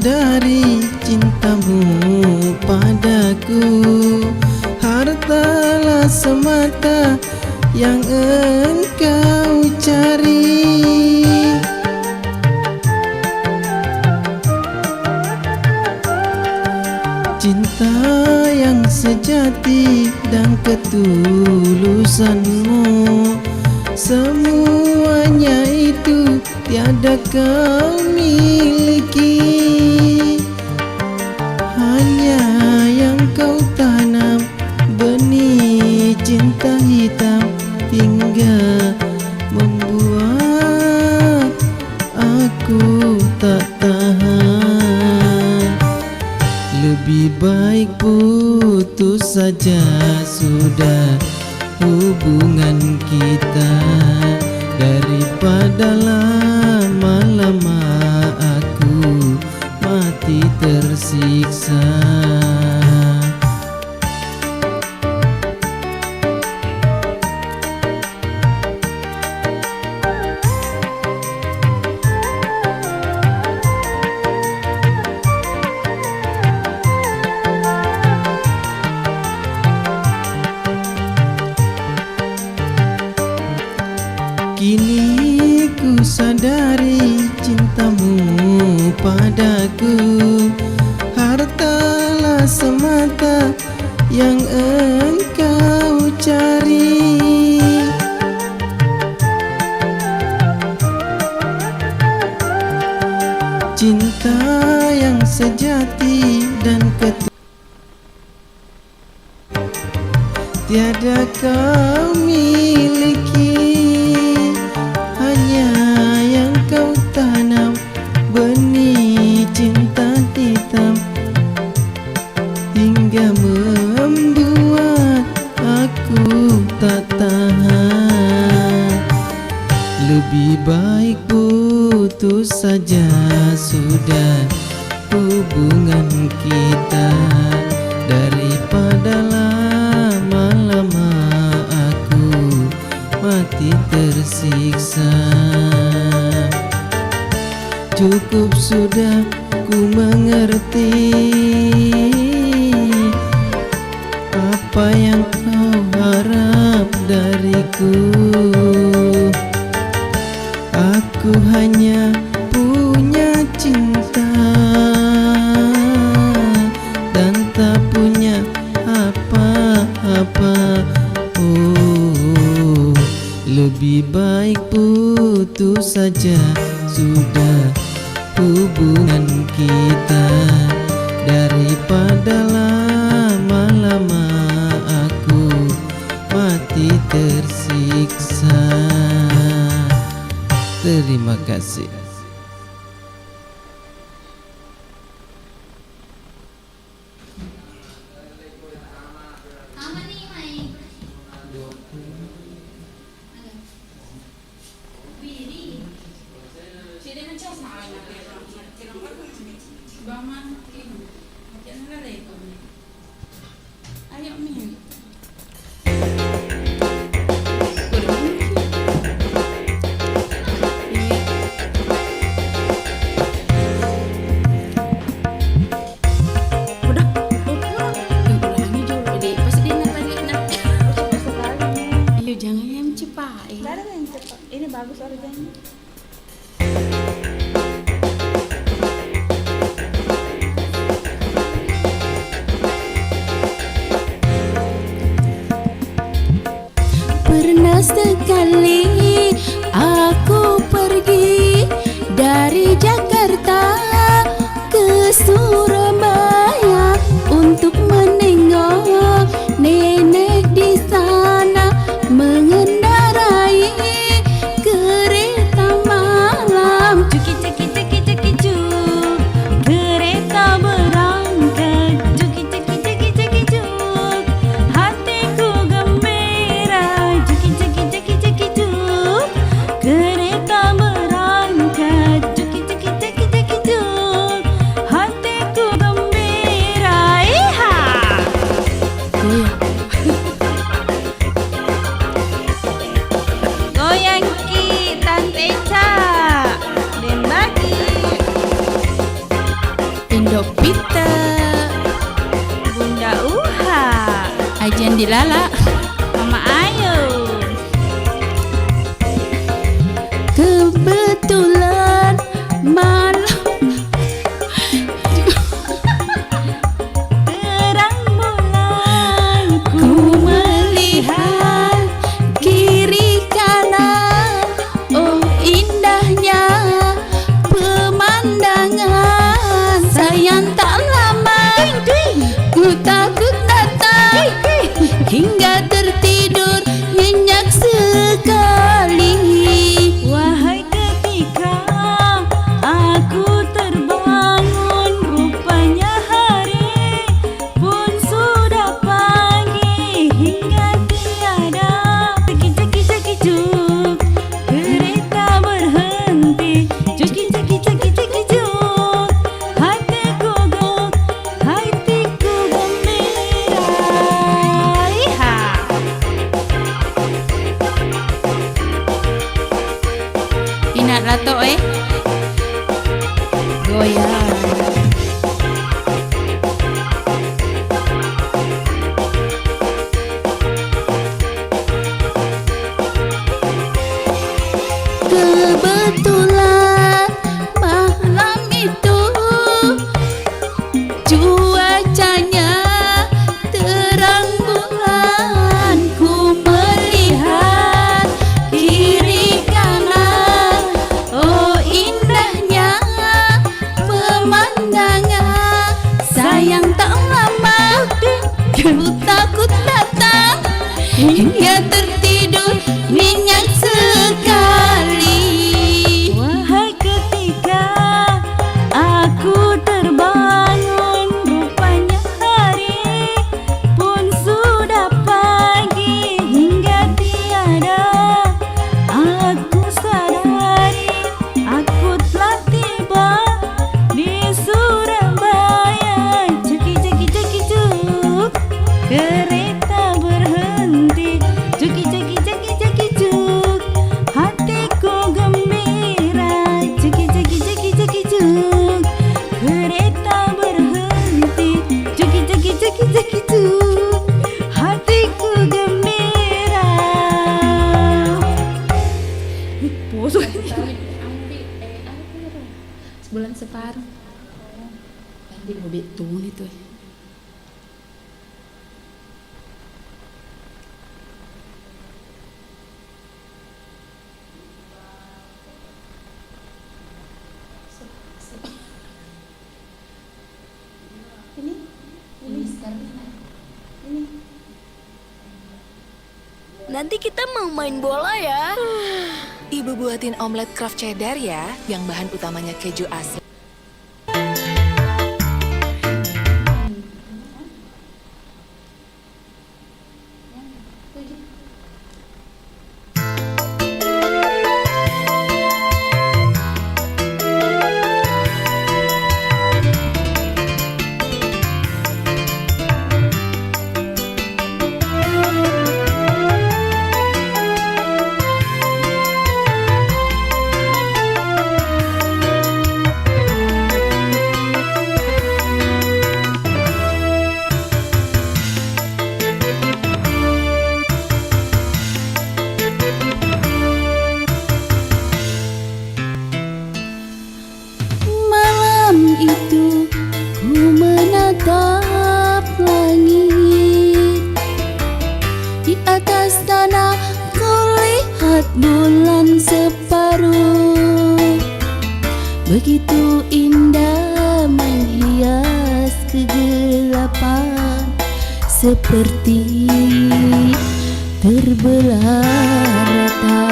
sadari cintamu padaku, hartalah semata yang engkau cari. Cinta yang sejati dan ketulusanmu, semuanya itu tiada kau miliki. Hanya yang kau tanam benih cinta hitam hingga membuat aku tak tahan. Lebih baik putus saja sudah hubungan kita, daripada lama-lama aku mati tersiksa. Kini ku sadari cintamu padaku, hartalah semata yang engkau cari. Cinta yang sejati dan tiada kau miliki. Hanya yang kau tanam benih cinta hitam hingga membuat aku tak tahan. Lebih baik putus saja sudah hubungan kita, daripada lama-lama aku mati tersiksa. Cukup sudah ku mengerti apa yang kau harap dariku. Aku hanya punya cinta dan tak punya apa-apa. Oh, lebih baik putus saja sudah hubungan kita, daripada lama-lama aku mati tersiksa. Terima kasih. Ini bagus organnya. Pernah sekali aku pergi dari Jakarta ke Surabaya untuk menengok nenek di sana mengendarai kereta malam. Cuki cuki cuki cuki cuk, kereta berangkat. Cuki cuki cuki cuki cuk, hatiku gembira. Cuki cuki cuki cuki cuk, belum dilala. Mama ayo. Kebetulan malam Terang bulan ku melihat kiri kanan, oh indahnya pemandangan. Sayang tak lama ku takut datang, hingga tertidur nyenyak sekali. Wahai ketika aku terbangun, rupanya hari pun sudah pagi, hingga tiada cekik-cekik-cekik-cuk, kereta berhenti. Cekik-cekik-cekik-cekik-cuk, hatiku gembira. Iha. Inat lato goyang. Kebetulan malam itu cuacanya terang bulan. Ku melihat kiri kanan, oh indahnya pemandangan. Sayang tak lama ku takut datang, hingga tertidur nyenyak sekali. Wahai ketika aku terbangun, rupanya hari pun sudah pagi, hingga tiada aku sadari, aku telah tiba di Surabaya. Cekik-cekik-cekik-cuk, kereta berhenti. Cekik-cekik-cekik-cekik-cuk, hatiku gembira. Cekik-cekik-cekik-cekik-cuk, kereta berhenti. Cekik-cekik-cekik-cekik-cuk, hatiku gembira. Sebulan separuh. Tadi mau betul itu. Nanti kita mau main bola ya. Ibu buatin omelet Kraft cheddar ya, yang bahan utamanya keju asin. Itu ku menatap langit, di atas tanah ku lihat bulan separuh, begitu indah menghias kegelapan, seperti terbelah rata.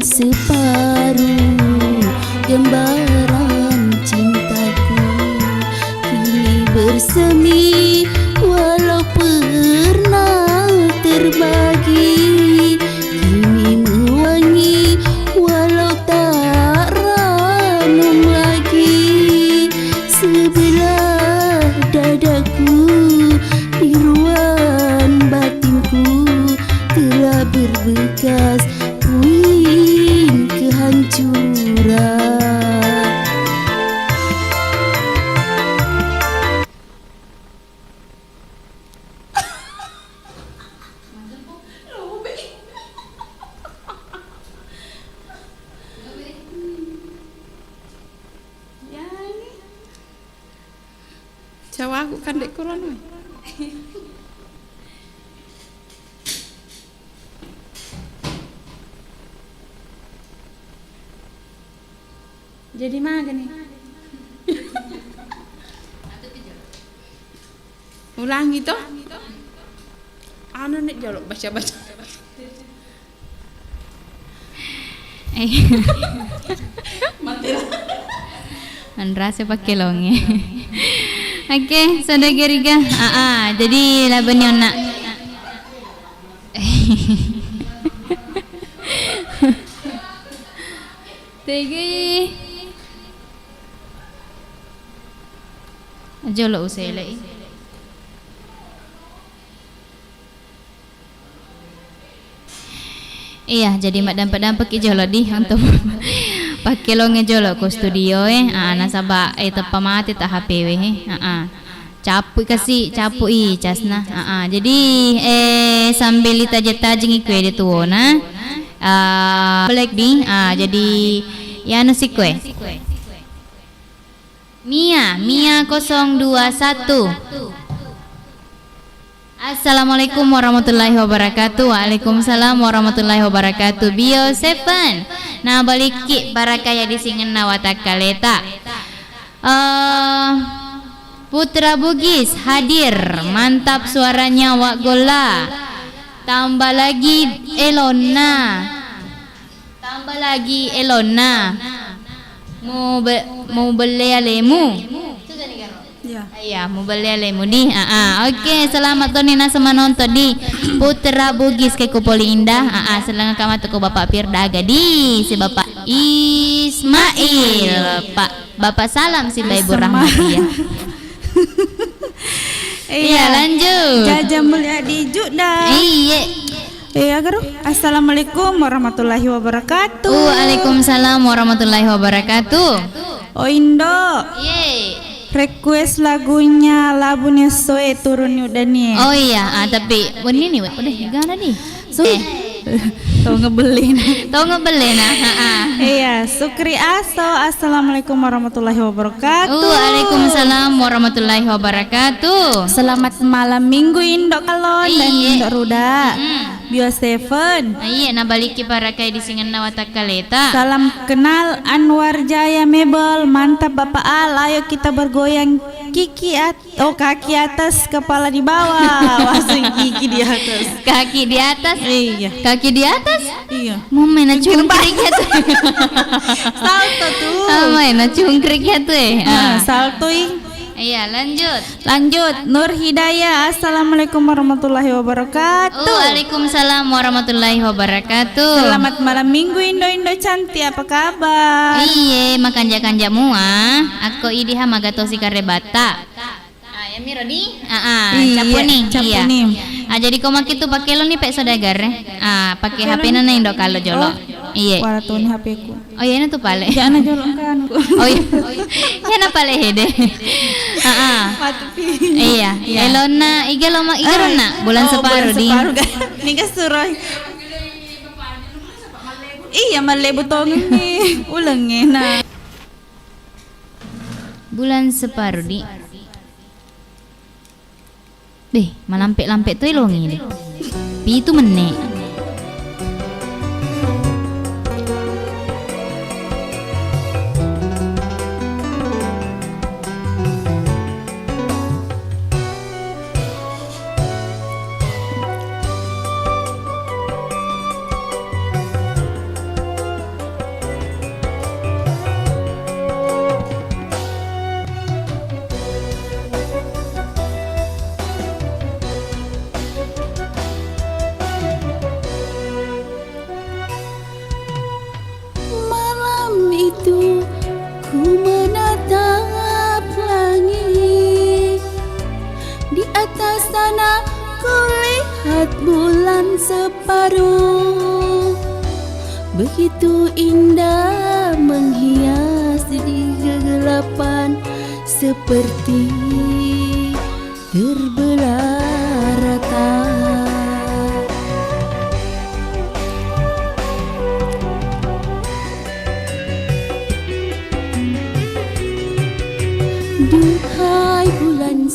Separuh gambaran cintaku kini bersemi, walau pernah terbagi, kini mewangi walau tak Sawa aku kan dek corona. Jadi maga nih. Ulangi toh. Anu nek jolok baca-baca. Andra saya pakai longe. Oke, saudara Riga. Jadi labannya nak. Tegi. Jolo usai lagi. Iya, jadi mak dampak jolo di untuk pakai longe jolo ko studio nasaba tepa mati tak HP capu kasih capu casna jadi sambil itaja-tajing ikwe di tuona black di jadi ya anu si kue Mia 021. Assalamualaikum warahmatullahi wabarakatuh. Waalaikumsalam warahmatullahi wabarakatuh. Bio 7. Nah baliki barakaya di singen nawata kaleta. Putra Bugis hadir. Mantap suaranya Wak Gola. Tambah lagi Elona. Mau beli lemu. Iya, mau beli lemu di. Oke, selamat Tonina sama nonton di Putra Bugis ke Kupoli Indah. Selangkah kamat ko Bapak Firda Agadi, si Bapak Ismail, Bapak salam si Ibu Rahmatia. Iya, lanjut. Jaja mulia di Juda. Iya, Garu. Assalamualaikum warahmatullahi wabarakatuh. Waalaikumsalam warahmatullahi wabarakatuh. Oh Indo. Request lagunya Labunya Soe turun udah nih. Oh iya, tapi ini nih udah gana nih. Tahu ngebeli. Iya, Sukri Aso. Assalamualaikum warahmatullahi wabarakatuh. Waalaikumsalam warahmatullahi wabarakatuh. Selamat malam Minggu Indo Kalon dan Indo Ruda. Bio 7. Iya, nabaliki para kay di singan nawata kaleta. Salam kenal Anwar Jaya Mebel. Mantap Bapak Al. Ayo kita bergoyang kaki atas, kepala di bawah. Masuk kaki di atas. Kaki di atas. Iya. Kaki di atas. Iya. Mau main cungkrik ya tuh. Salto tuh. Main cungkrik ya tuh. Salto Iya, lanjut. Nur Hidayah. Assalamualaikum warahmatullahi wabarakatuh. Waalaikumsalam warahmatullahi wabarakatuh. Selamat malam Minggu Indo cantik, apa kabar? Iye, makan janja mua. Aku idiha magatosi karebata. Ya miro di? Capu nih. Iya. Jadi koma kitu pakai lo nih pek saudagar. Pakai HP nana Indo kalau jolo. Iya. Waratu nih HP ku. Oh iya, itu pale. Jangan jolo kan. Oh iya. Ya na pale hede. Iya. Elona igaloma bulan separuh di. Nih suruh. Iya malebu tong nih. Ulangin na. Bulan separuh di. Deh, malampek-lampek tuh ilongi deh. Pi itu menek. Separuh begitu indah menghias di kegelapan seperti terbelah rata. Duhai bulan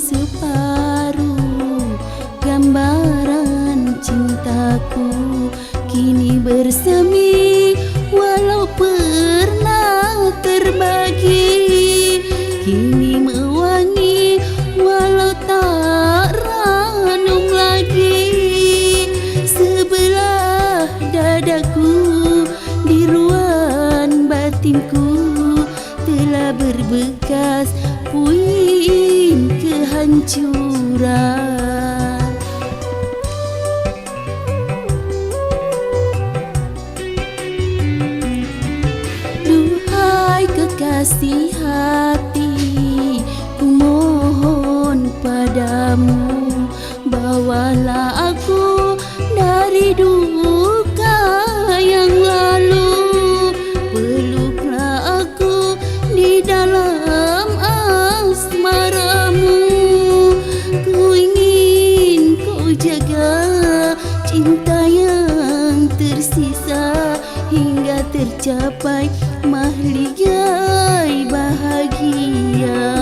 dadaku kini bersemi, walau pernah terbagi, kini mewangi walau tak ranum lagi. Sebelah dadaku di ruang batinku telah berbekas puing kehancuran. Duhai kekasih hati, ku mohon padamu, bawalah aku dari duka yang lalu, peluklah aku di dalam asmaramu. Ku ingin kau jaga cinta yang tersisa hingga tercapai mahligai bahagia.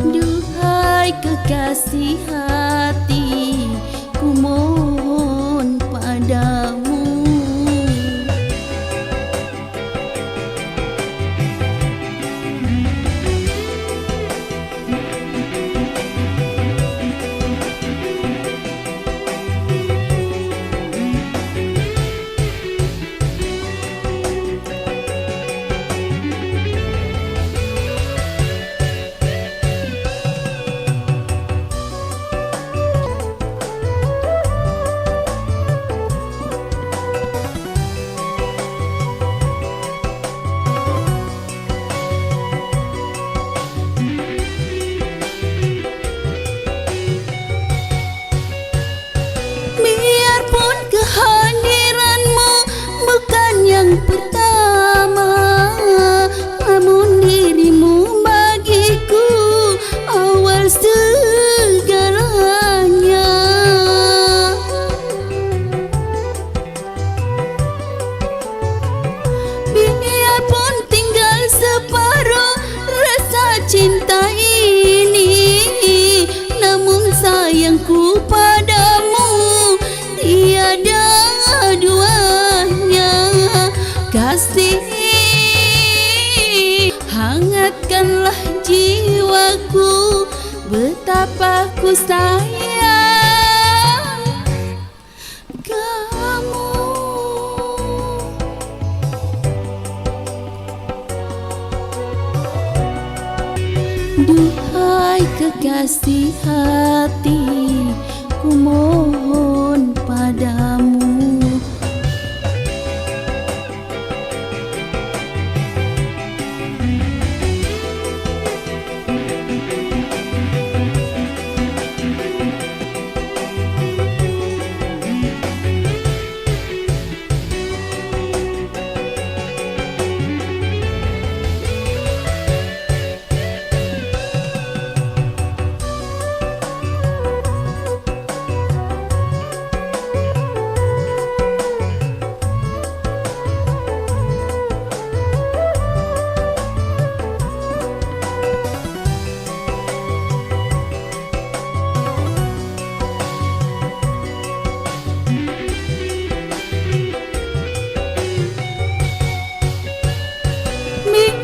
Duhai kekasih hati, ku mohon padamu. Biarpun kehadiranmu bukan yang pertama, namun dirimu bagiku awal segalanya. Biarpun tinggal separuh rasa cinta ini, namun sayangku padamu tiada duanya. Kasih hangatkanlah jiwaku, betapa ku sayang kamu. Duhai kekasih hati, ku mohon padamu.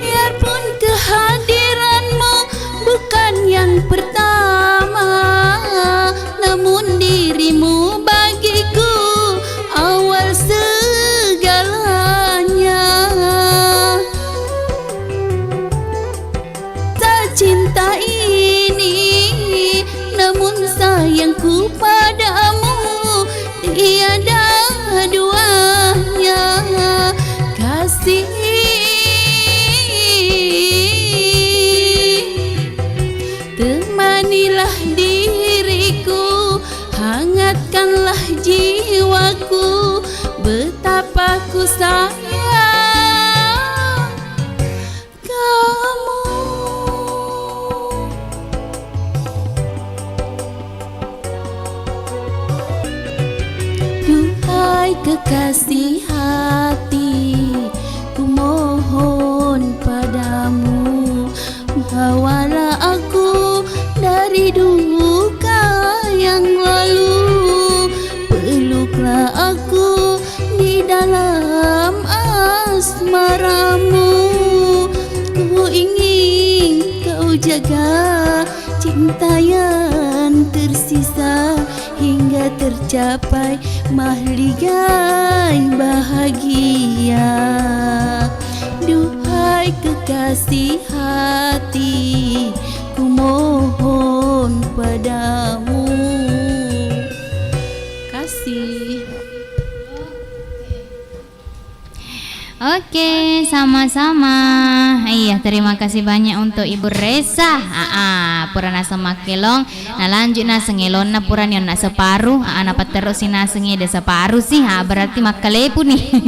Biarpun kehadiranmu bukan yang pertama, namun dirimu bagiku awal segalanya. Tak cinta ini, namun sayangku padamu tiada duanya. Kasih temanilah diriku, hangatkanlah jiwaku, betapa ku sayang kamu. Duhai kekasih hati, ku mohon padamu, bawalah aku dari duka yang lalu, peluklah jaga cinta yang tersisa hingga tercapai mahligai bahagia. Duhai kekasih hati, ku mohon padamu. Kasih. Oke, sama-sama. Iya, terima kasih banyak untuk Ibu Reza. Purana semakelong. Nah lanjut na sengelon na puran yon na separuh. Napa terus na sengede separuh sih. Berarti makalepu nih.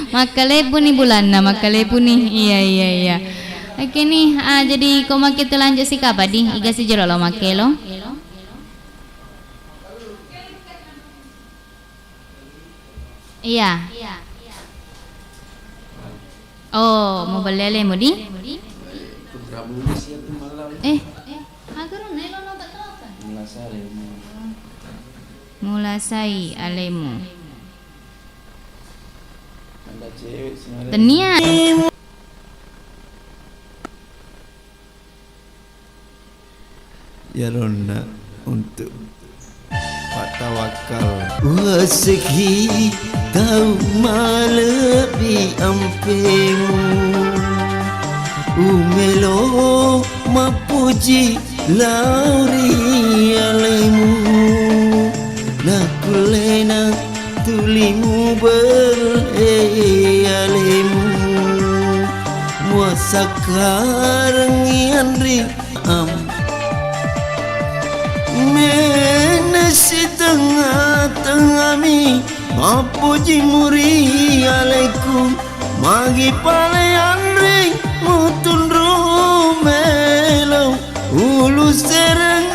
Makalepu nih bulan na makalepu nih. Iya. Oke nih, jadi koma kita lanjut sih kapadi. Iga si jero lo makelo. Iya. Oh, mau belele mo di? Agaro na ilo tak tahu. Mulasai alemu. Tenia. Ya ronda untuk Pak Tawakal. Wasiki tahu malebi ampemu, umelo mapuji lauri alemu, nakulena tulimu alemu, muasakarang andri am menesi tengah-tengah mi mapuji muri alaikum magi palayan ring mutun rumelo ulu serang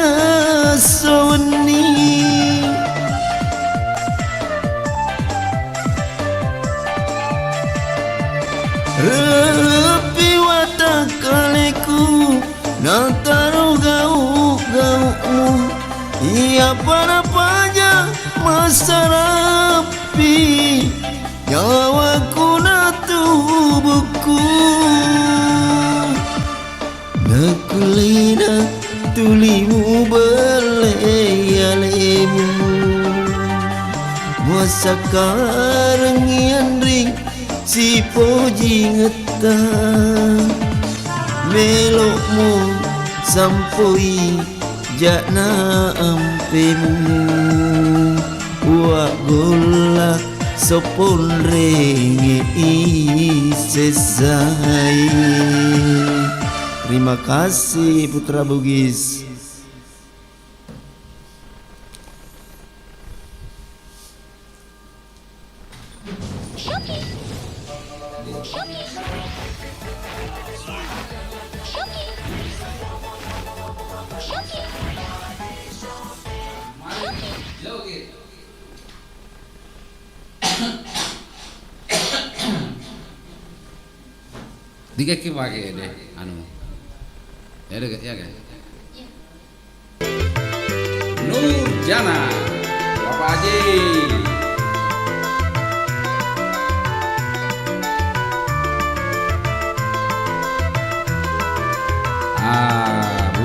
asoni repi watakaleku nataru gau-gaumu iya para pajak masa rapi nyawaku na tubuhku nakulina tulimu berleyalemu masa karengian ring si poji ngetah melokmu sampoi jakna ampemu wa gola sopon rengi sesai. Terima kasih Putra Bugis. Tiga pakai deh, anu, ya deh, ya kan? Nurjana, Bapak Haji.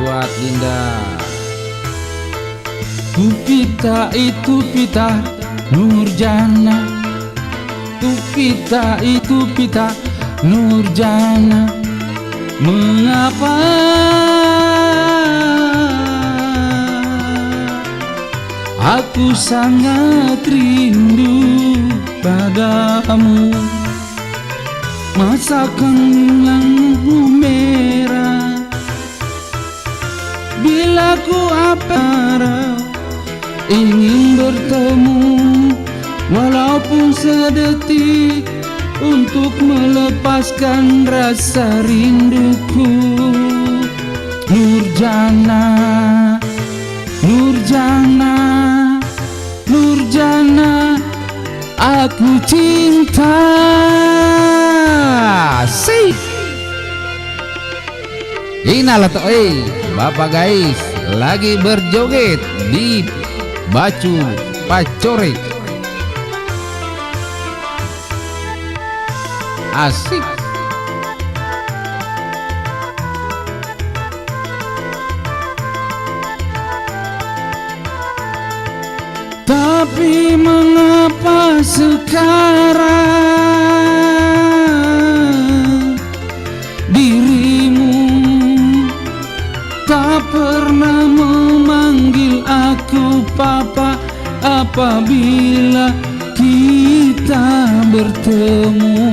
Buat Dinda. Tupita itu pita Nurjana, Tupita itu pita Nurjana, mengapa aku sangat rindu padamu, masakan langmu merah bila ku apara ingin bertemu walaupun sedetik untuk melepaskan rasa rinduku. Nurjana, Nurjana, Nurjana, aku cinta. Si Inilah tuh, Bapak guys lagi berjoget di Bacu Pacorik. Asik. Tapi mengapa sekarang dirimu tak pernah memanggil aku papa apabila kita bertemu?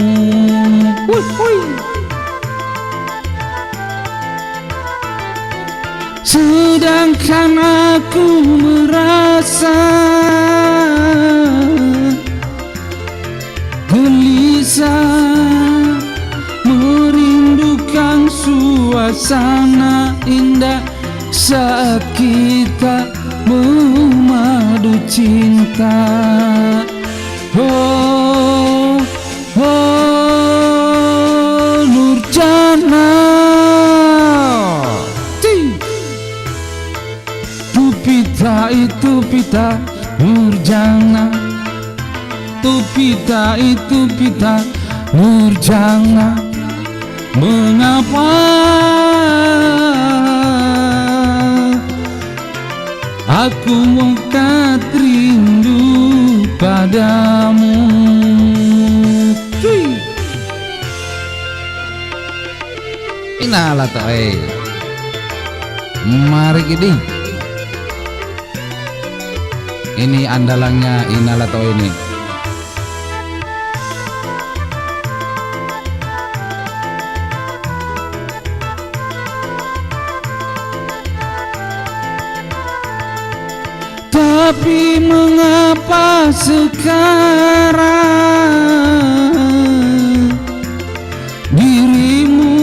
Sedangkan aku merasa gelisah, merindukan suasana indah saat kita memadu cinta. Oh, oh, Nurjana, Tupita itu pita Nurjana, Tupita itu pita Nurjana. Mengapa aku mengikat rindu padamu? Inala tae. Mari kidi. Ini andalannya Inala tae ini. Tapi mengapa sekarang dirimu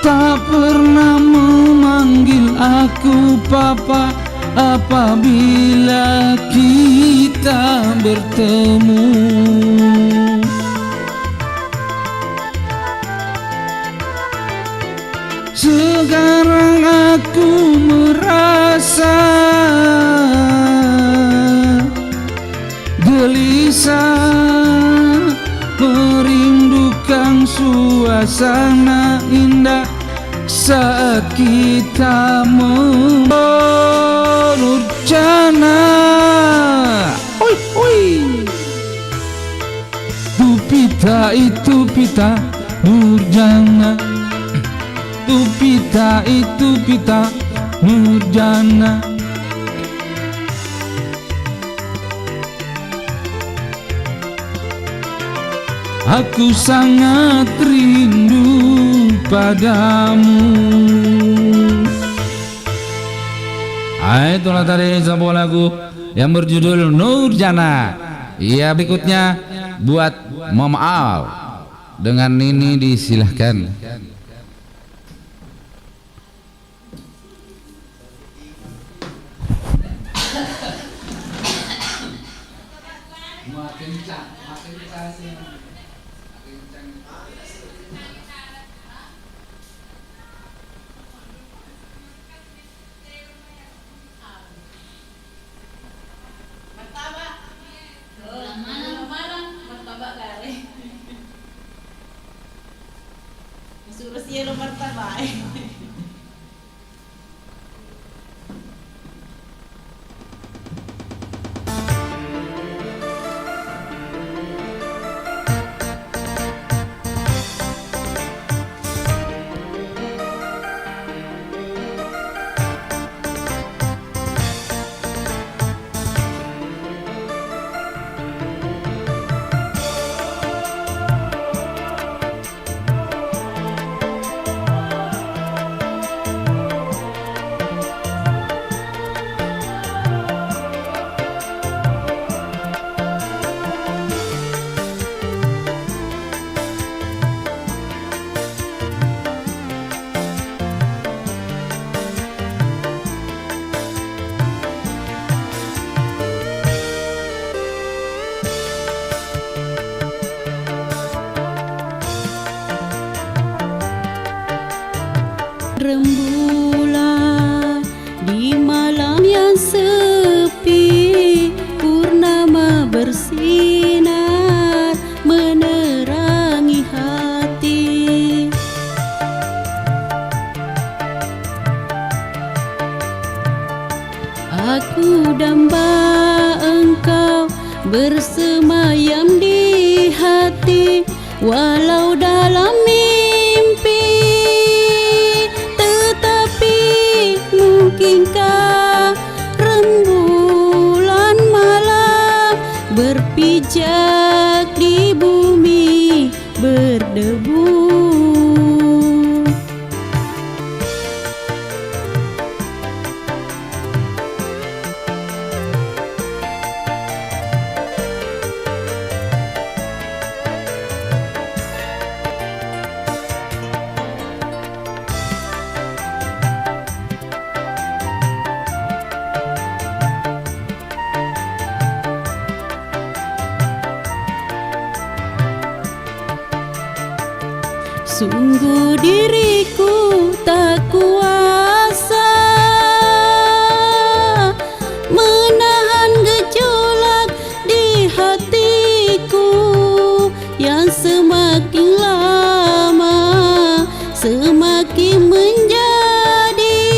tak pernah memanggil aku papa apabila kita bertemu? Sekarang aku merasa gelisah, merindukan suasana indah saat kita Nurjana. Oi, oi. Tupita itu pita Nurjana, Tupita itu pita Nurjana. Aku sangat rindu padamu. Itulah tadi sebuah lagu yang berjudul Nurjana. Ya, berikutnya buat Mama Al. Dengan Nini disilahkan. Suruh siya martabak. Rembulan di malam yang sepi, purnama bersinar menerangi hati. Aku damba walau dalam mimpi. Tetapi mungkinkah rembulan malam berpijak di bumi berdebu? Sungguh diriku tak kuasa menahan gejolak di hatiku yang semakin lama semakin menjadi.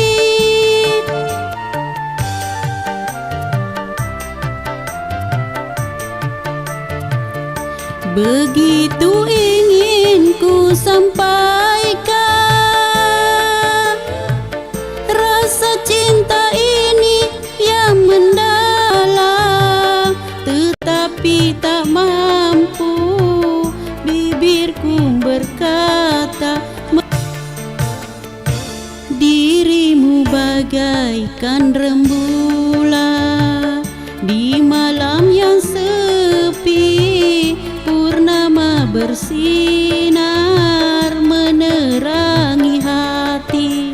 Begitu ingin ku sampaikan rasa cinta ini yang mendalam, tetapi tak mampu bibirku berkata. Dirimu bagaikan rembulan di malam yang sepi, purnama bersinar menerangi hati.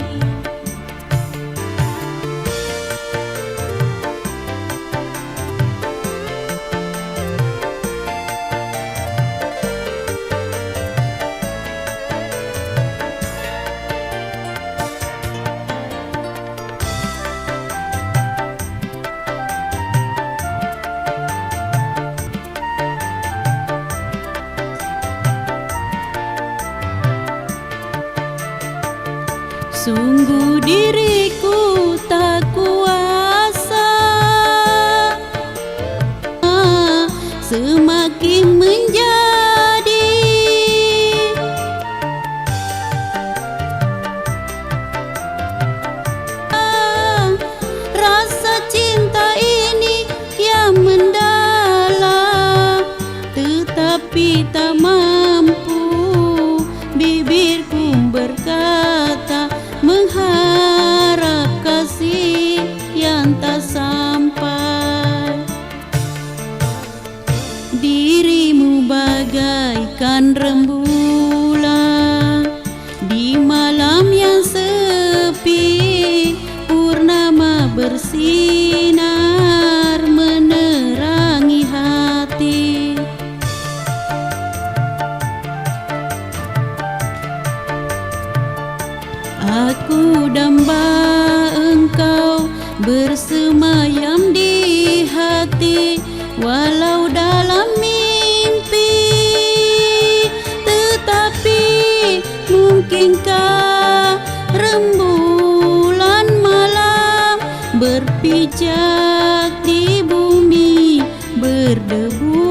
Sungguh diriku tak kuasa semakin menjadi. Rasa cinta ini yang mendalam, tetapi tak mampu bibirku berkata, mengharap kasih yang tak sampai. Dirimu bagaikan rembulan di malam yang sepi, purnama bersinar menerangi hati. Aku damba engkau bersemayam di hati, walau dalam mimpi. Tetapi mungkinkah rembulan malam berpijak di bumi berdebu?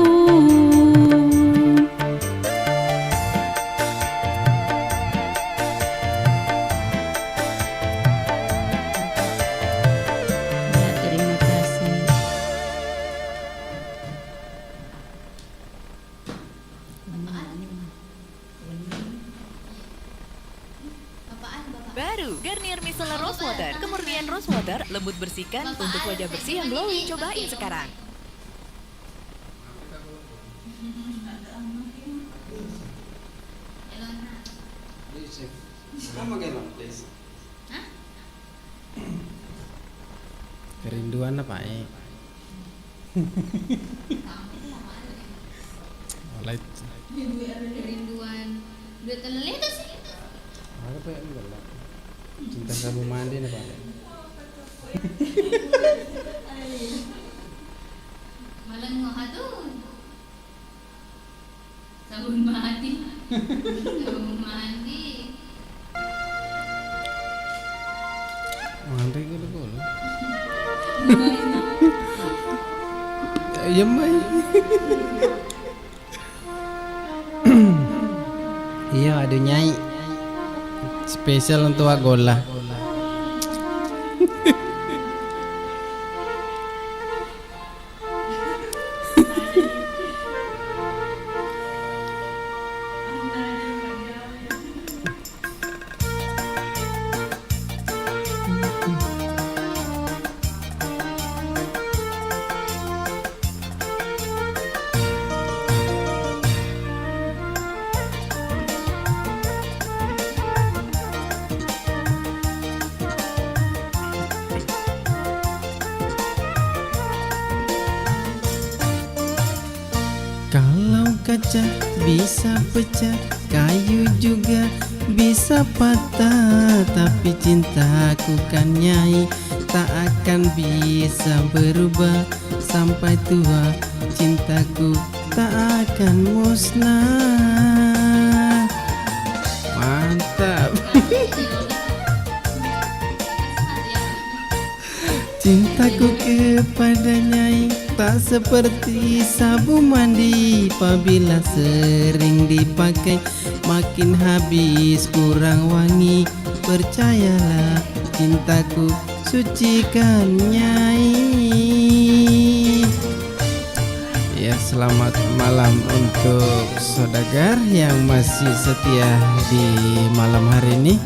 Baru Garnier Micellar Rose Water, kemurnian rose water, lembut bersihkan untuk wajah bersih yang glowing. Cobain sekarang. Kerinduan apa Oleh Kerinduan. Udah terlihat sih. apa ya enggak lah. Cinta sabun mandi nih Pak. Malah ngohatun. Sabun mandi. Sabun mandi. Mandi gitu boleh. Ya mai. Iya, aduh Nyai. Spesial untuk Agola. Kalau kaca bisa pecah, kayu juga bisa patah, tapi cintaku kan Nyai tak akan bisa berubah sampai tua. Cintaku tak akan musnah. Mantap. Cintaku kepada Nyai tak seperti sabun mandi, apabila sering dipakai makin habis kurang wangi. Percayalah cintaku sucikan Nyai. Ya, selamat malam untuk saudagar yang masih setia di malam hari ini.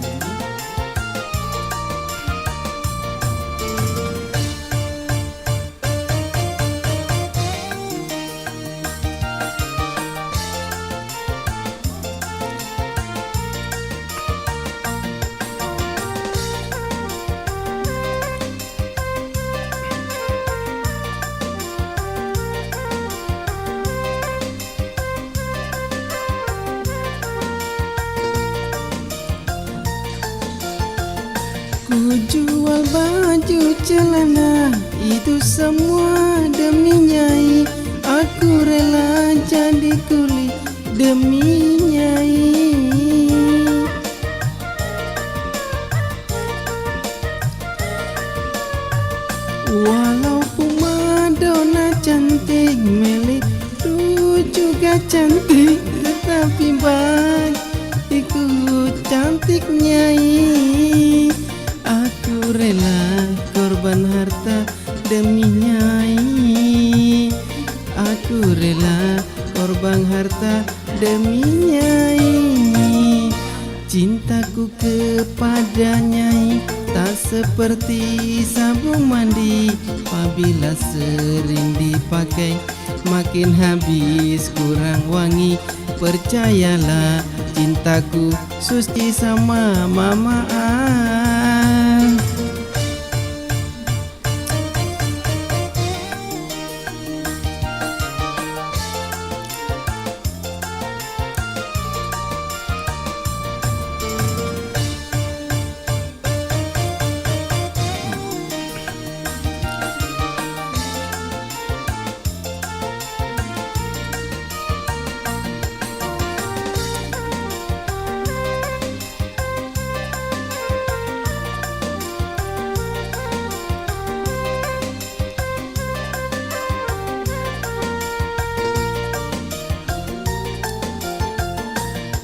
Ku jual baju celana, itu semua demi Nyai. Aku rela jadi kuli demi Nyai. Walaupun Madonna cantik, Meli juga cantik, tetapi bagiku cantik Nyai. Aku rela korban harta demi Nyai. Aku rela korban harta demi Nyai. Cintaku kepada Nyai tak seperti sabun mandi, apabila sering dipakai makin habis kurang wangi. Percayalah cintaku suci sama Mama.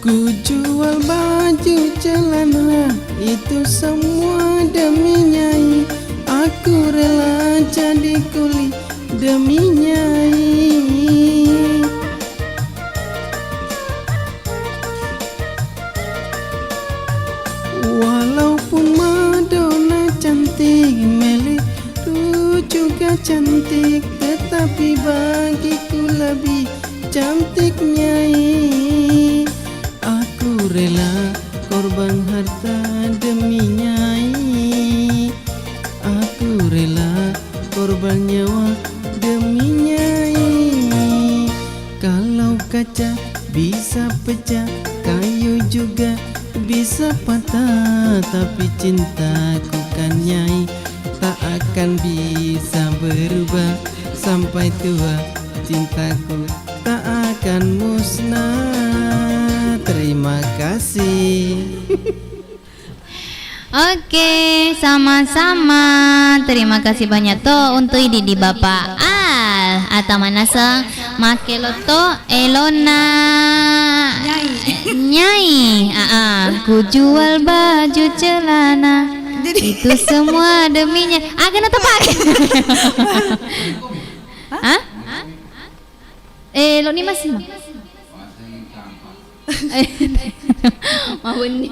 Ku jual baju celana, itu semua demi Nyai. Aku rela jadi kuli demi Nyai. Walaupun Madonna cantik, Meli juga cantik, tetapi bagiku lebih cantik Nyai. Aku rela korban harta demi Nyai. Aku rela korban nyawa demi Nyai. Kalau kaca bisa pecah, kayu juga bisa patah, tapi cintaku kan Nyai tak akan bisa berubah sampai tua. Cintaku tak akan musnah. Terima kasih. Oke, sama-sama. Terima kasih banyak toh untuk di Bapak Al atau manasa makeloto Elona Nyai Ku jual baju celana, itu semua deminya. Kena tepat. Hah? Lo ni masih mah? Mabun ni.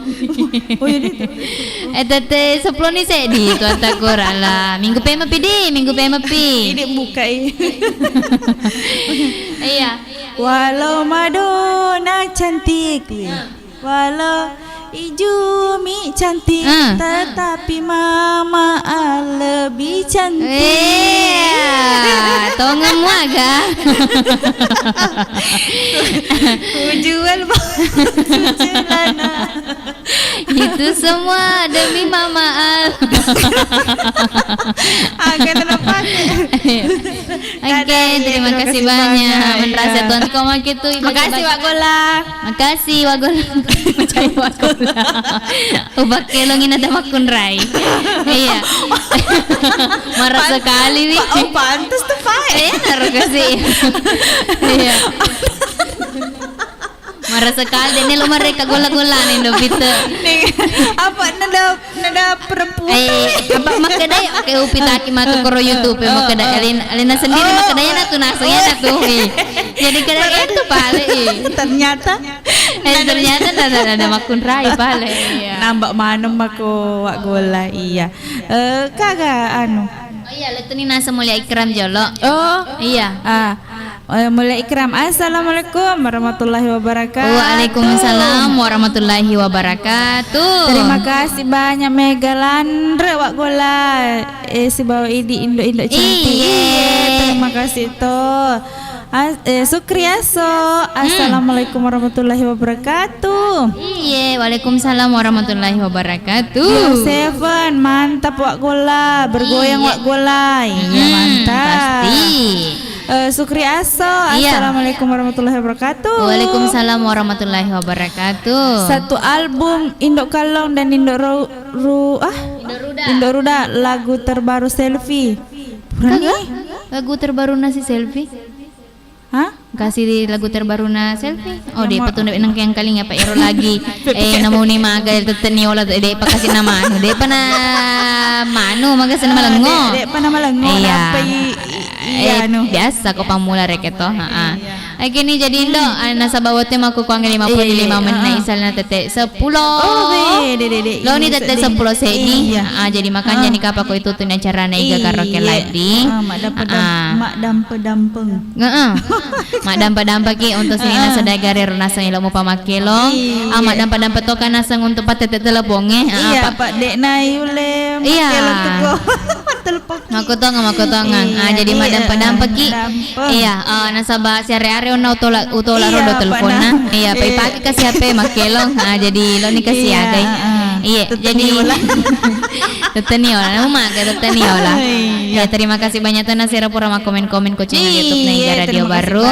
Tete sepuluh ni saya di tuan takur ala. Minggu pema pi. Ini buka Iya. Walau Madonna cantik, walau Ijumi cantik, tetapi Mama Al lebih cantik. Tongeng muaga. Ku jual baju celana. Itu semua demi Mama Al. Akan terpakai. Oke, terima kasih banyak. Merasa tuan koma gitu. Makasih Wak Gola. Makasih Wak Gola. Percaya Wak Gola. Ubak kelongin ada makun rai. Iya. Marah sekali nih. Oh, pantas tuh Pak. Taruh kasih. Iya. Marah sekali dan lo mereka gola-gola nih do pita. Apa nada perempuan? Apa makadaya kayak upitaki matu koro YouTube makadaya alina sendiri makadaya natu nasanya natu. Jadi kadang itu pale. Ternyata ada makun rai pale. Nambak manem aku Wak Gola iya. Kagak anu. Oh iya, letu ni nasa mulia ikram jolo. Oh iya. Mulai ikram. Assalamualaikum warahmatullahi wabarakatuh. Waalaikumsalam warahmatullahi wabarakatuh. Terima kasih banyak Megalandre Wak Gola. Si bawa idi Indo cantik. Terima kasih toh. Sukriaso. Assalamualaikum warahmatullahi wabarakatuh. Iya, waalaikumsalam warahmatullahi wabarakatuh. Yo Seven, mantap Wak Gola, bergoyang Wak Gola. Iya mantap. Pasti. Sukriaso. Assalamualaikum warahmatullahi wabarakatuh. Waalaikumsalam warahmatullahi wabarakatuh. Satu album Indo Kalong dan Indo Ruda lagu terbaru selfie. Lagu terbaru nasi selfie. Hah? Kasih lagu terbaru na selfie. Oh, dia patun nang yang kali ngapa ero lagi. Namo ni maga teteni ola de pa kasih nama anu. De pa na manu maga sana malengo. De pa na malengo. Iya, biasa ko pamula reketo. Gini jadi Indo nasa bawatnya maku kuang 55 menit isal na tete 10. Lo ni tete 10 sedi. Jadi makanya ni kapa ko itu tuh acara na iga karaoke live di. Mak dampeng. Mak dampa ki untuk sini nasa dagare runasa ilo mo pamakelo. Mak dampa toka nasang untuk patete telepongnya. Iya Pak Dek Nayule. Iya. Makutongan. Jadi mak dampa ki. Iya, nasaba siare-are ona utola rodo teleponnya. Iya, pagi kasih HP makelong. Jadi lo ni kasih agay. Iya, jadi teteni ola, Ya, terima kasih banyak tuh nasira pura mak komen-komen ku channel YouTube na Iga Radio Baru.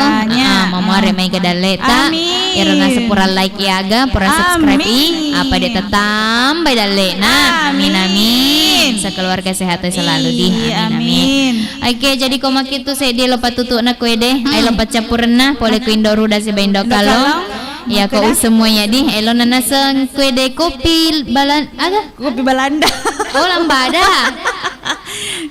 Mamare mai gadaleta. Ira na sepura like iaga, pura subscribe apa dia tetam bay dale. Nah, amin. Sekeluarga sehat selalu di. Amin. Oke, jadi koma kitu saya dia lopat tutu na kue deh. Ay lopat campuran na pole ku Indo Ruda si Indo Kalong. Ya kau semuanya di elon nanasang kue de kopi Belanda. Oh, lambada.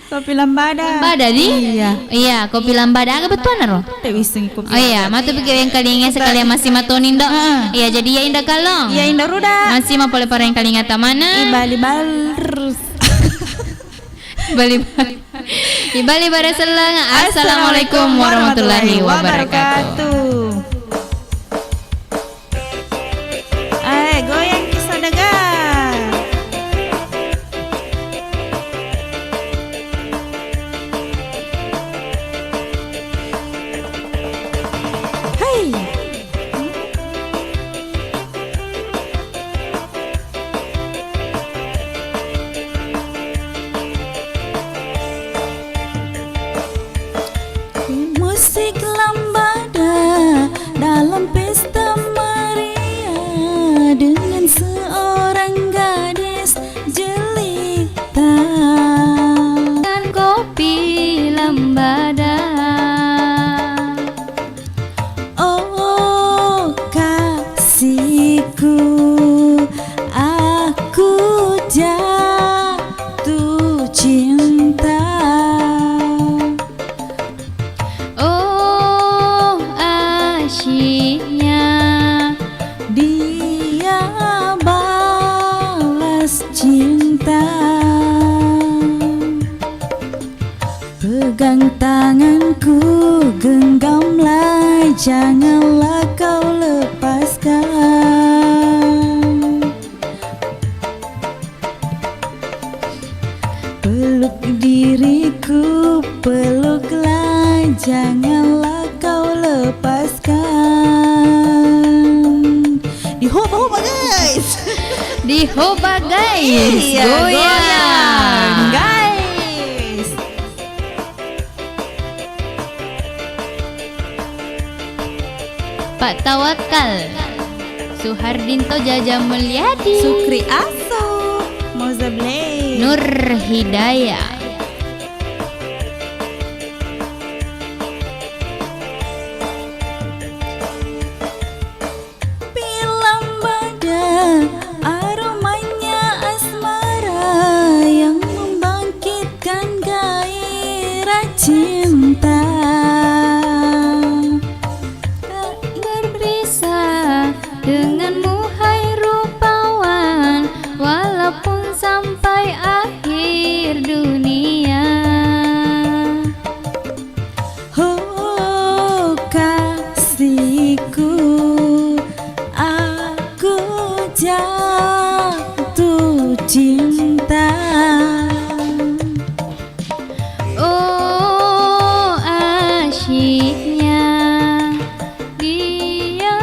Kopi lambada di? Iya, kopi lambada agak betul naro. Oh iya, matu pikir yang kalinya sekalian masih matonin dok. Iya, jadi ya Indah Kalong. Iya Indah Ruda. Masih mau pole para yang kali ngata mana? Bali Baraselang. Assalamualaikum warahmatullahi wabarakatuh. Goyang di saudagar. Hai. Musik lambada Dihoba-hoba guys. Dihoba guys. Iya, Goyang guys. Pak Tawakal, Suhardinto Jaja Mulyadi, Sukri Aso, Mozablay, Nur Hidayah. Pilambada, aromanya asmara yang membangkitkan gairah cinta. Tak berbisa denganmu hai rupawan, walaupun sampai akhir dunia. Oh kasihku, aku jatuh cinta. Oh asyiknya dia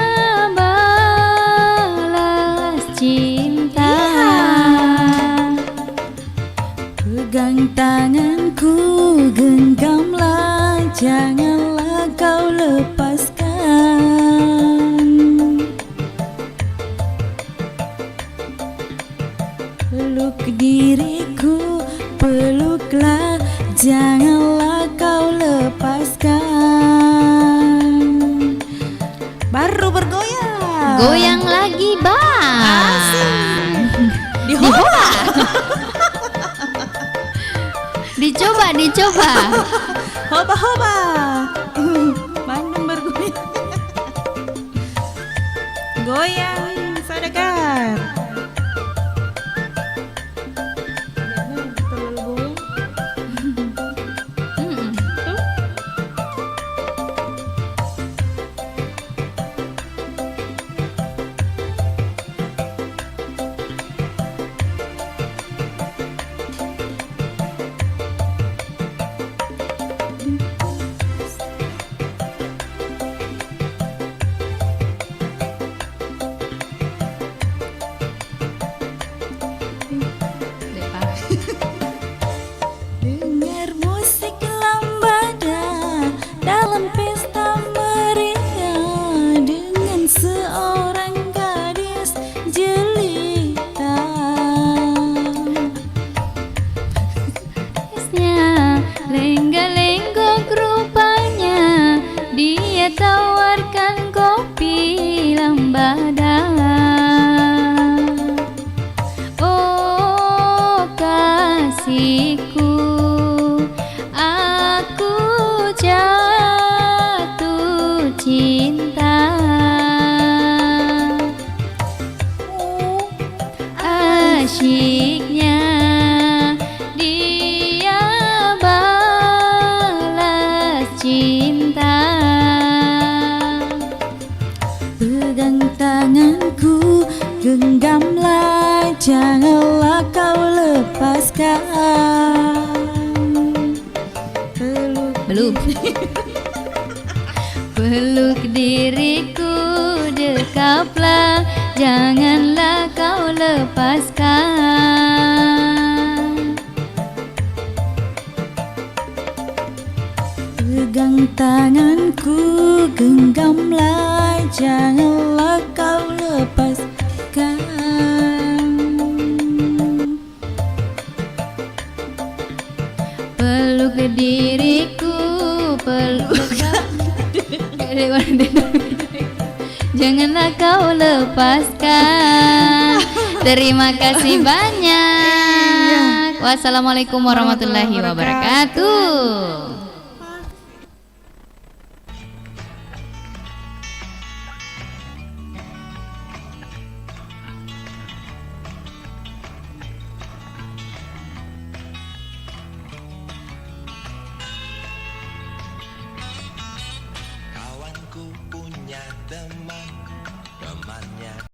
balas cinta. Pegang tanganku, genggamlah, janganlah kau lepaskan. Peluk diriku, peluklah, janganlah kau lepaskan. Baru bergoyang. Goyang lagi bang. Dihoba. Dicoba. Hoba-hoba. Bandung bergoyang. Goyang Saudagar. Dengar musik lambada dalam pesta meriah dengan seorang gadis jelita. Lenggak-lenggok rupanya, dia tawarkan kopi lambada. Oh kasihku, aku jatuh cinta. Asyiknya dia balas cinta. Pegang tanganku, genggamlah, janganlah kau lepaskan. Belum. Peluk diriku, dekaplah, janganlah kau lepaskan. Pegang tanganku, genggamlah, janganlah kau lepaskan. Peluk diriku, peluk. Janganlah kau lepaskan. Terima kasih banyak. Wassalamualaikum warahmatullahi wabarakatuh.